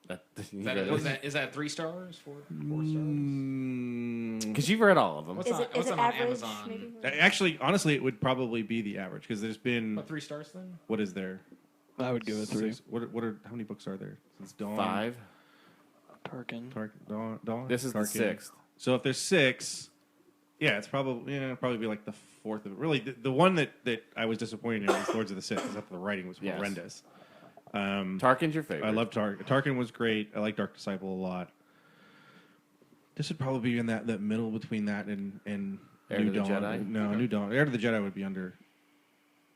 Is that 3 stars? 4 stars? Because you've read all of them. What's Is on- it what's on average? Amazon? Maybe. Actually, honestly, it would probably be the average because there's been What, 3 stars then? what is there? I would give it 3. What are how many books are there? Since Dawn, 5. Tarkin. Dawn. This is the Tarkin. 6th. So if there's 6, yeah, it's probably be like the 4th of it. Really, the one that I was disappointed in was Lords of the Sith. Because the writing was Yes. horrendous. Tarkin's your favorite. I love Tarkin. Tarkin was great. I like Dark Disciple a lot. This would probably be in that middle between that and Heir New to the Dawn. Jedi? No, New Dawn. Heir to the Jedi would be under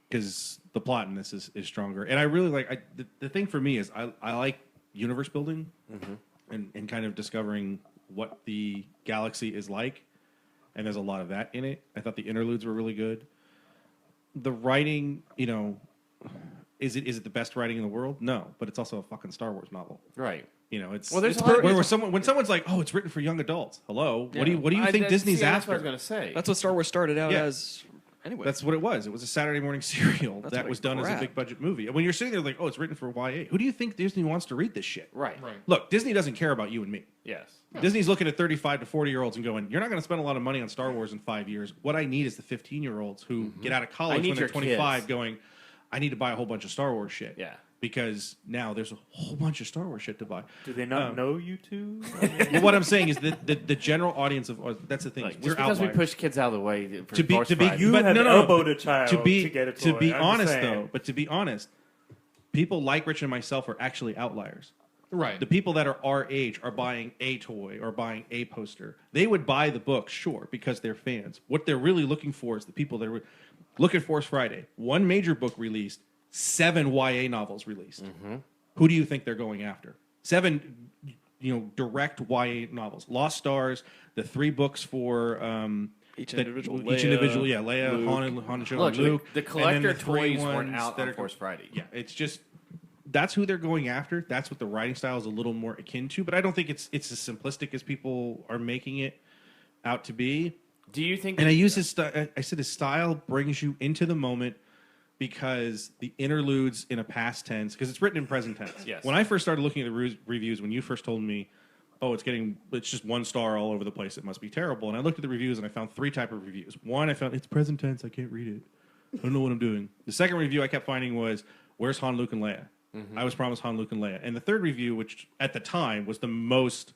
because the plot in this is stronger. And I really like the thing for me is I like universe building and kind of discovering what the galaxy is like. And there's a lot of that in it. I thought the interludes were really good. The writing, is it the best writing in the world? No, but it's also a fucking Star Wars novel. Right. It's Well, there's it's a lot of- when someone's like, "Oh, it's written for young adults." Hello, what do you think I- Disney's that's after? what I was going to say. That's what Star Wars started out Yeah. as. Anyway, That's what it was. It was a Saturday morning serial That's that like was done as a crap. big budget movie. And when you're sitting there like, "Oh, it's written for YA," who do you think Disney wants to read this shit? Right. Look, Disney doesn't care about you and me. Yes. Disney's looking at 35 to 40-year-olds and going, "You're not going to spend a lot of money on Star Wars in 5 years. What I need is the 15-year-olds who get out of I college need when they're your 25 kids. going, I need to buy a whole bunch of Star Wars shit." Yeah. Because now there's a whole bunch of Star Wars shit to buy. Do they not Um, know you two? Well, what I'm saying is that the general audience of that's the thing. Like, is just we're because we outliers. push kids out of the way for To be- Force to be- Friday. You But have no, no, no. elbowed a child to be get a toy. I'm just honest saying. though, but to be honest, people like Rich and myself are actually outliers. Right. The people that are our age are buying a toy or buying a poster. They would buy the book, sure, because they're fans. What they're really looking for is the people that look at Force Friday. 1 major book released, 7 YA novels released. Who do you think they're going after? 7, direct YA novels. Lost Stars, the 3 books for Each that- individual Leia, Luke. Han and Look, Luke. the and then collector the 3 toys weren't ones out that on are- Force Friday. Yeah, it's just that's who they're going after. That's what the writing style is a little more akin to. But I don't think it's as simplistic as people are making it out to be. Do you think? And I use his I said his style brings you into the moment because the interludes in a past tense, because it's written in present tense. Yes. When I first started looking at the reviews, when you first told me, "Oh, it's just 1 star all over the place. It must be terrible." And I looked at the reviews and I found 3 type of reviews. One, I found it's present tense. I can't read it. I don't know what I'm doing. The second review I kept finding was, "Where's Han, Luke, and Leia?" I was promised Han, Luke, and Leia. And the third review, which at the time was the most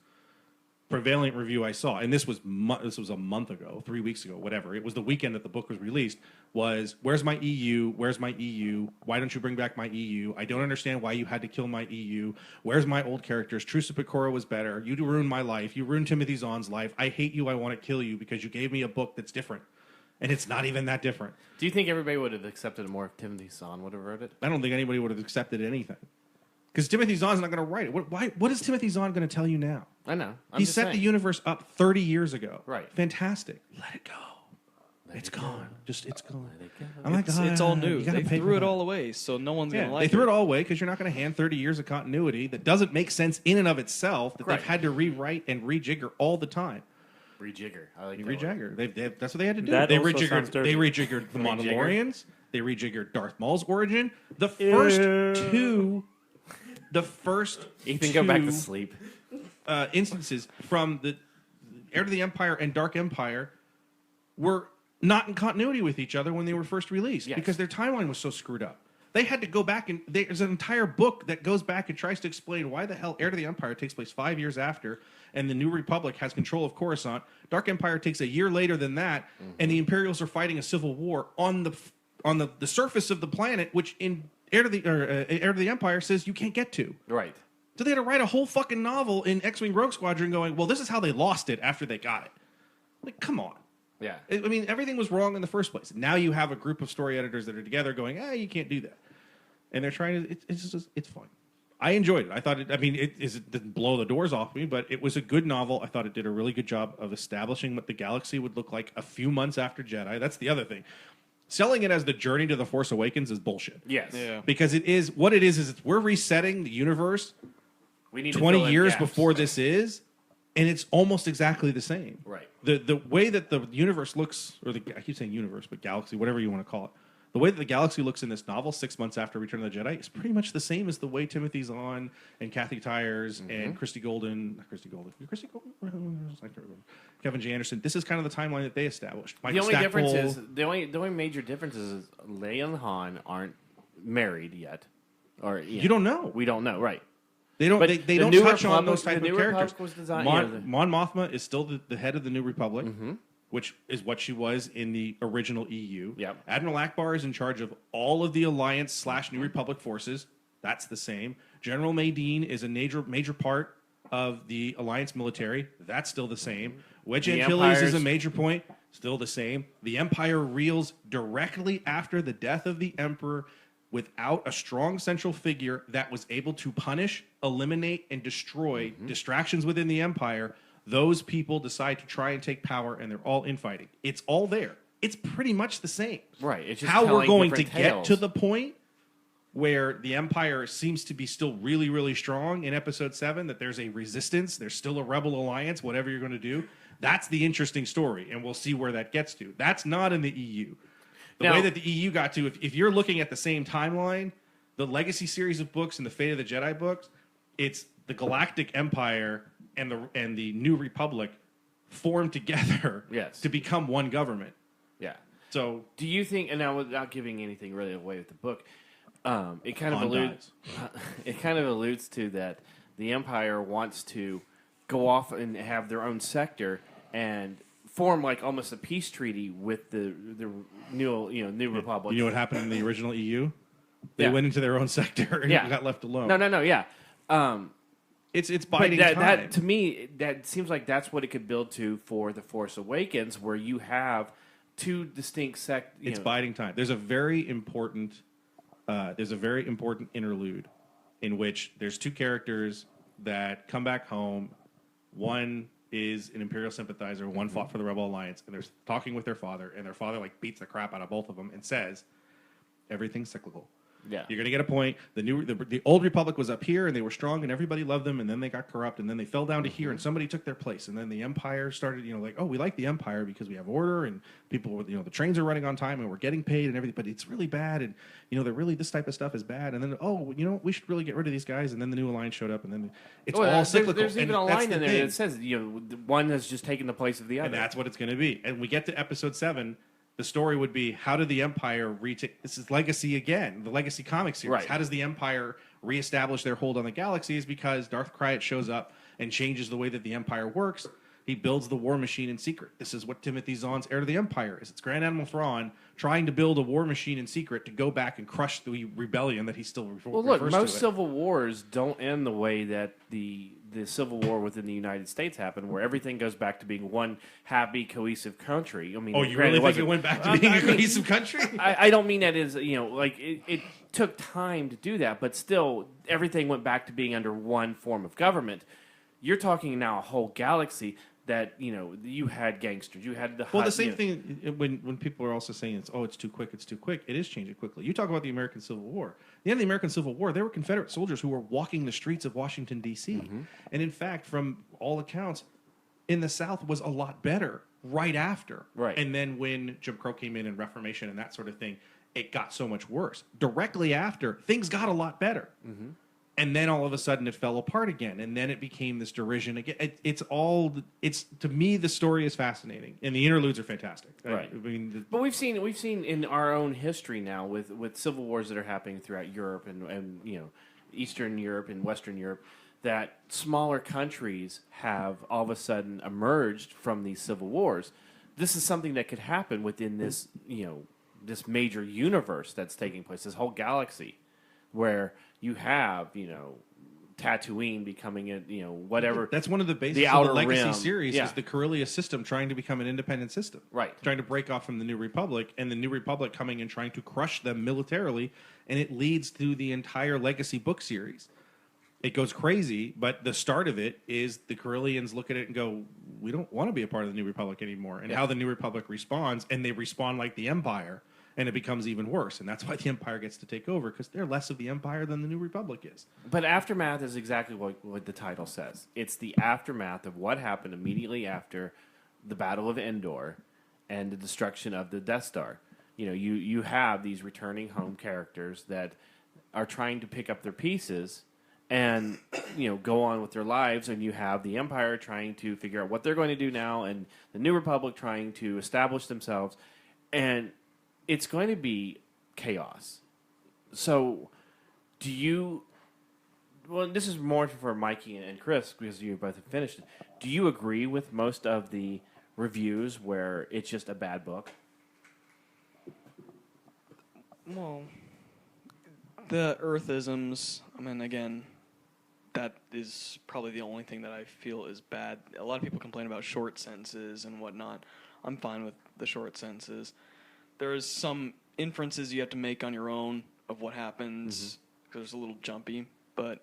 prevalent review I saw, and this was a month ago, 3 weeks ago, whatever. It was the weekend that the book was released. Was "Where's my EU? Where's my EU? Why don't you bring back my EU? I don't understand why you had to kill my EU. Where's my old characters? Truce to Picora was better. You ruined my life. You ruined Timothy Zahn's life. I hate you. I want to kill you because you gave me a book that's different, and it's not even that different." Do you think everybody would have accepted it more if Timothy Zahn would have wrote it? I don't think anybody would have accepted anything because Timothy Zahn's not going to write it. What is Timothy Zahn going to tell you now? I know. He set the universe up 30 years ago. Right. Fantastic. Let it go. It's gone. Just it's gone. It's all new. You gotta They pay threw for it that. all away, so no one's Yeah, gonna like they it. threw it all away because you're not going to hand 30 years of continuity that doesn't make sense in and of itself that Right. they've had to rewrite and rejigger all the time. Rejigger. I like that word. Rejigger. That's what they had to do. That They also rejiggered. sounds dirty. They rejiggered the Rejigger? Mandalorians. They rejiggered Darth Maul's origin. The first two. Ethan, go back to two- sleep. instances from the Heir to the Empire and Dark Empire were not in continuity with each other when they were first released Yes. because their timeline was so screwed up. They had to go back and there's an entire book that goes back and tries to explain why the hell Heir to the Empire takes place 5 years after and the New Republic has control of Coruscant. Dark Empire takes a year later than that, and the Imperials are fighting a civil war on the surface of the planet, which in Heir to the Empire says you can't get to. Right. So they had to write a whole fucking novel in X-Wing Rogue Squadron going, well, this is how they lost it after they got it. Like, come on. Yeah. I mean, everything was wrong in the first place. Now you have a group of story editors that are together going, you can't do that. And they're trying to, it's fun. I enjoyed it. I thought it didn't blow the doors off me, but it was a good novel. I thought it did a really good job of establishing what the galaxy would look like a few months after Jedi. That's the other thing. Selling it as the journey to the Force Awakens is bullshit. Yes. Yeah. Because we're resetting the universe We need to 20 fill in years gaps. before this is, and it's almost exactly the same. Right. The way that the universe looks, I keep saying universe, but galaxy, whatever you want to call it, The way that the galaxy looks in this novel, 6 months after Return of the Jedi, is pretty much the same as the way Timothy Zahn and Kathy Tyers and Christy Golden, Kevin J. Anderson. This is kind of the timeline that they established. The only difference is the only major difference is Leia and Han aren't married yet, or you don't know. We don't know, right? They don't. But They the don't New touch on Republic- those type the of New characters. Republic was designed- Mon Mothma is still the head of the New Republic, which is what she was in the original EU. Yep. Admiral Akbar is in charge of all of the Alliance / New Republic forces. That's the same. General Madine is a major part of the Alliance military. That's still the same. Wedge The Antilles is a Empire's- major point. Still the same. The Empire reels directly after the death of the Emperor without a strong central figure that was able to punish, eliminate, and destroy distractions within the Empire. Those people decide to try and take power, and they're all infighting. It's all there. It's pretty much the same. Right. It's just How we're telling going to different get tales. to the point where the Empire seems to be still really, really strong in Episode 7, that there's a resistance, there's still a rebel alliance, whatever you're going to do. That's the interesting story, and we'll see where that gets to. That's not in the EU. The Now- way that the EU got to, if you're looking at the same timeline, the Legacy series of books and the Fate of the Jedi books, it's the Galactic Empire and the New Republic formed together Yes. to become one government. Yeah. So Do you think, and now without giving anything really away with the book, it kind of Han alludes, it kind of alludes to that the Empire wants to go off and have their own sector and form like almost a peace treaty with the New Republic. you know what happened in the original EU? They Yeah. went into their own sector and Yeah. got left alone. No, yeah. It's But biding time. that to me, that seems like that's what it could build to for the Force Awakens, where you have two distinct It's biding time. There's a very important interlude in which there's two characters that come back home. One is an Imperial sympathizer. One fought for the Rebel Alliance, and they're talking with their father, and their father like beats the crap out of both of them and says, "Everything's cyclical. Yeah. You're going to get a point. The old Republic was up here, and they were strong, and everybody loved them, and then they got corrupt, and then they fell down to here, and somebody took their place, and then the Empire started, like, oh, we like the Empire because we have order, and people, the trains are running on time, and we're getting paid, and everything, but it's really bad, and they're really, this type of stuff is bad, and then we should really get rid of these guys, and then the New Alliance showed up, and then it's all cyclical. There's even and a that's line the in there thing. that says one has just taken the place of the other. And that's what it's going to be. And we get to Episode 7. The story would be, how did the Empire this is Legacy again, the Legacy comic series. Right. How does the Empire reestablish their hold on the galaxy? Is because Darth Krayt shows up and changes the way that the Empire works. He builds the war machine in secret. This is what Timothy Zahn's Heir to the Empire is. It's Grand Admiral Thrawn trying to build a war machine in secret to go back and crush the rebellion that he still Well, look, refers most to it. civil wars don't end the way that the Civil War within the United States happened, where everything goes back to being one happy, cohesive country. I mean, Oh, you granted, really think it wasn't- went back to being a cohesive country? I don't mean that as like it took time to do that, but still everything went back to being under one form of government. You're talking now a whole galaxy that you had gangsters, you had the Well, hot- the same thing when people are also saying it's too quick, it's too quick. It is changing quickly. You talk about the American Civil War. At the end of the American Civil War, there were Confederate soldiers who were walking the streets of Washington D.C. And in fact, from all accounts, in the South was a lot better right after. Right. And then when Jim Crow came in and Reformation and that sort of thing, it got so much worse. Directly after, things got a lot better. And then all of a sudden it fell apart again, and then it became this derision again. It's to me, the story is fascinating, and the interludes are fantastic. Right. I mean, But we've seen in our own history now with civil wars that are happening throughout Europe and Eastern Europe and Western Europe, that smaller countries have all of a sudden emerged from these civil wars. This is something that could happen within this this major universe that's taking place, this whole galaxy, where you have Tatooine becoming whatever. that's one of the bases The of the Outer Legacy Rim. series Yeah. is the Corellia system trying to become an independent system. Right. Trying to break off from the New Republic, and the New Republic coming and trying to crush them militarily, and it leads to the entire Legacy book series. It goes crazy, but the start of it is the Corellians look at it and go, we don't want to be a part of the New Republic anymore. And how the New Republic responds, and they respond like the Empire, and it becomes even worse. And that's why the Empire gets to take over, because they're less of the Empire than the New Republic is. But Aftermath is exactly what the title says. It's the aftermath of what happened immediately after the Battle of Endor and the destruction of the Death Star. you have these returning home characters that are trying to pick up their pieces and go on with their lives, and you have the Empire trying to figure out what they're going to do now, and the New Republic trying to establish themselves, and it's going to be chaos. So, well, this is more for Mikey and Chris because you both have finished it. Do you agree with most of the reviews where it's just a bad book? Well, the Earthisms, I mean, again, that is probably the only thing that I feel is bad. A lot of people complain about short sentences and whatnot. I'm fine with the short sentences. There's some inferences you have to make on your own of what happens because it's a little jumpy. But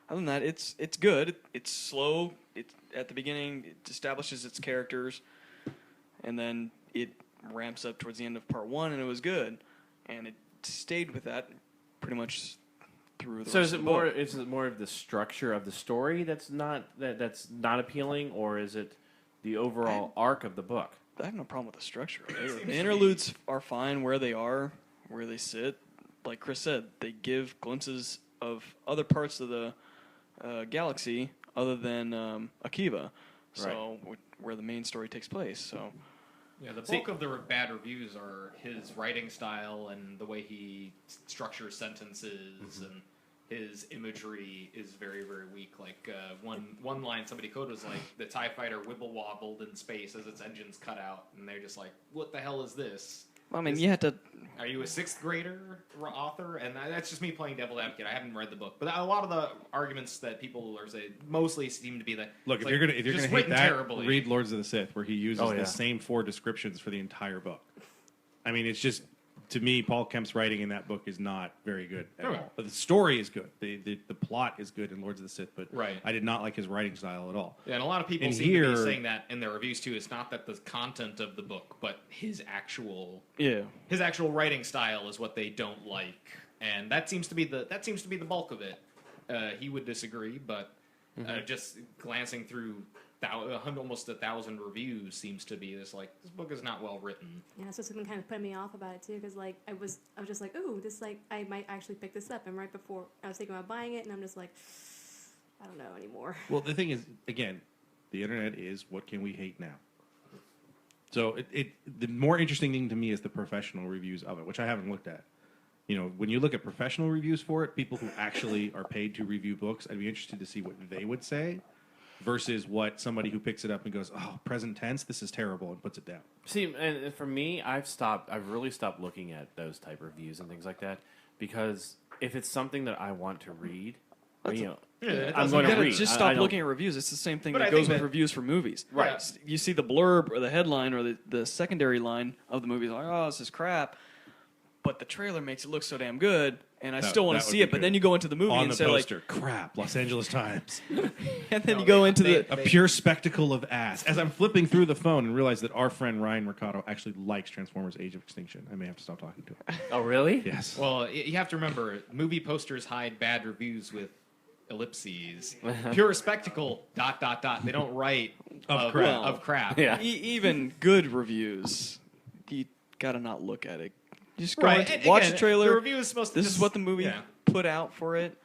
other than that, it's good. It's slow. At the beginning, it establishes its characters, and then it ramps up towards the end of part 1, and it was good. And it stayed with that pretty much through the So rest is of it the more? book. Is it more of the structure of the story that's not appealing, or is it the overall arc of the book? I have no problem with the structure. The interludes are fine where they are, where they sit. Like Chris said, they give glimpses of other parts of the galaxy other than Akiva, so where the main story takes place. So Yeah, the bulk of the bad reviews are his writing style and the way he structures sentences, and his imagery is very, very weak. Like one line somebody quoted was like, "The TIE fighter wibble wobbled in space as its engines cut out," and they're just like, "What the hell is this? I mean, you have to. Are you a 6th grader author?" And that's just me playing devil advocate. I haven't read the book, but a lot of the arguments that people are saying mostly seem to be that. Look, if like, you're gonna just hate written that, terribly. read Lords of the Sith, where he uses Oh, yeah. the same 4 descriptions for the entire book. I mean, it's just, to me, Paul Kemp's writing in that book is not very good at Okay. all. But the story is good. The plot is good in Lords of the Sith, but Right. I did not like his writing style at all. Yeah, and a lot of people And seem to here- be saying that in their reviews too. It's not that the content of the book, but his actual writing style is what they don't like, and that seems to be the bulk of it. He would disagree, but just glancing through almost 1,000 reviews seems to be this book is not well written. Yeah, that's what's been kind of putting me off about it too, because like I was just like, ooh, this I might actually pick this up, and right before I was thinking about buying it, and I'm just like, I don't know anymore. Well, the thing is, again, the internet is what can we hate now? So the more interesting thing to me is the professional reviews of it, which I haven't looked at. When you look at professional reviews for it, people who actually are paid to review books, I'd be interested to see what they would say versus what somebody who picks it up and goes, "Oh, present tense, this is terrible," and puts it down. See, and for me, I've really stopped looking at those type of reviews and things like that because if it's something that I want to read, I'm You going to gotta read. just I stop don't- looking at reviews. It's the same thing But that I goes think with that- reviews for movies. Right. You see the blurb or the headline or the secondary line of the movie, like, oh, this is crap. But the trailer makes it look so damn good, and I still want that to would see be it. But good. then you go into the movie On and the say poster, crap, Los Angeles Times. and then you go into the A pure spectacle of ass. As I'm flipping through the phone and realize that our friend Ryan Mercado actually likes Transformers Age of Extinction. I may have to stop talking to him. Oh, really? Yes. Well, you have to remember, movie posters hide bad reviews with ellipses. Pure spectacle, ... They don't write Of crap. Of crap. Yeah. even good reviews. You gotta not look at it. You just go Right. into, and watch again, the trailer. The review is supposed to This is just- what the movie yeah. put out for it.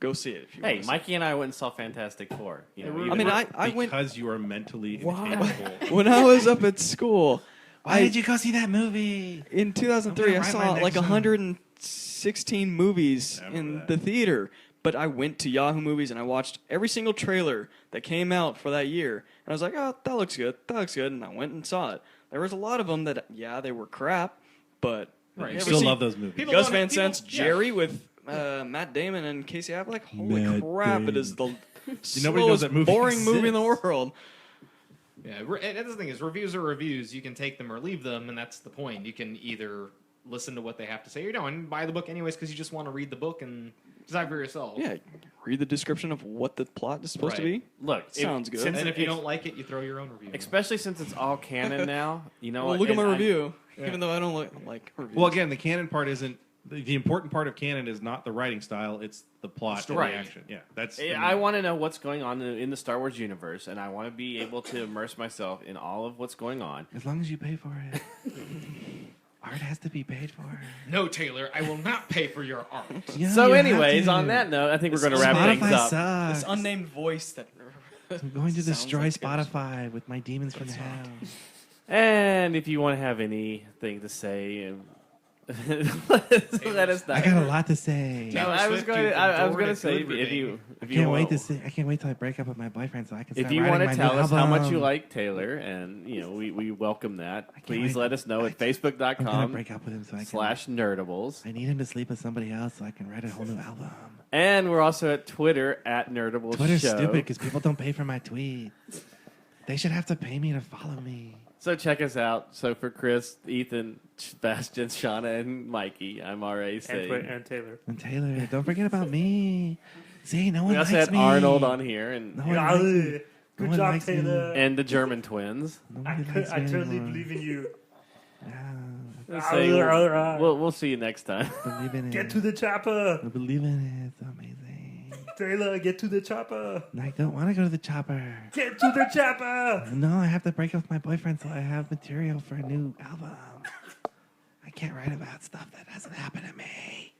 Go see it if you Hey, want. Mikey and I went and saw Fantastic Four. I mean, I went because you are mentally incapable. when I was up at school. Why did you go see that movie? In 2003, I I'm gonna saw write my like next 116 movies I remember in that. the theater. But I went to Yahoo Movies and I watched every single trailer that came out for that year. And I was like, oh, that looks good. That looks good. And I went and saw it. There was a lot of them that, yeah, they were crap. But Right. You Ever still seen- love those movies. people Gus don't- Van people- Sant's yeah. Jerry with Matt Damon and Casey Affleck. Holy Matt crap! It Damon. is the Nobody knows slowest, that movie boring movie in the exists. world. Yeah, and that's the thing is, reviews are reviews. You can take them or leave them, and that's the point. You can either listen to what they have to say, or no, and buy the book anyways because you just want to read the book and decide for yourself. Yeah, read the description of what the plot is supposed to Right. be. Look, Sounds good. since And if you it's- don't like it, you throw your own review. especially since it's all canon now, you know Well, what? look at my and I- review. Even though I don't like reviews. Well, again, the canon part isn't the important part of canon is not the writing style; it's the plot and Story. the action. Yeah, that's. I want to know what's going on in the Star Wars universe, and I want to be able to immerse myself in all of what's going on. as long as you pay for it. Art has to be paid for. No, Taylor, I will not pay for your art. Yeah, So, you have anyways, to. on that note, I think we're going to wrap things Spotify up. sucks. This unnamed voice that. I'm going to sounds destroy like it goes- Spotify with my demons from hell. And if you want to have anything to say, let us know. I got a lot to say. No, Taylor I was Swift, going you to. I was can going to say forward if it. you. I If you can't wait want- to see. I can't wait till I break up with my boyfriend so I can. If Start you want to tell us how much you album. like Taylor, and we welcome that. can't Please wait. let us know at I'm gonna facebook.com break up with him so I can. /nerdables. I need him to sleep with somebody else so I can write a whole new album. And we're also at Twitter at Nerdables Twitter's Show. stupid because people don't pay for my tweets. They should have to pay me to follow me. So check us out. So for Chris, Ethan, Sebastian, Shauna, and Mikey, I'm R.A. And, saying. and Taylor. And Taylor, don't forget about me. See, no one We likes also had me. Arnold on here and No one likes me. Good No one job, likes me. Taylor. and the German twins. Nobody likes me anymore. in you. Yeah, Let's say we'll see you next time. I believe in it. Get to the chopper. I believe in it. It's amazing. Taylor, get to the chopper. I don't want to go to the chopper. Get to the chopper. No, I have to break up with my boyfriend so I have material for a new album. I can't write about stuff that doesn't happen to me.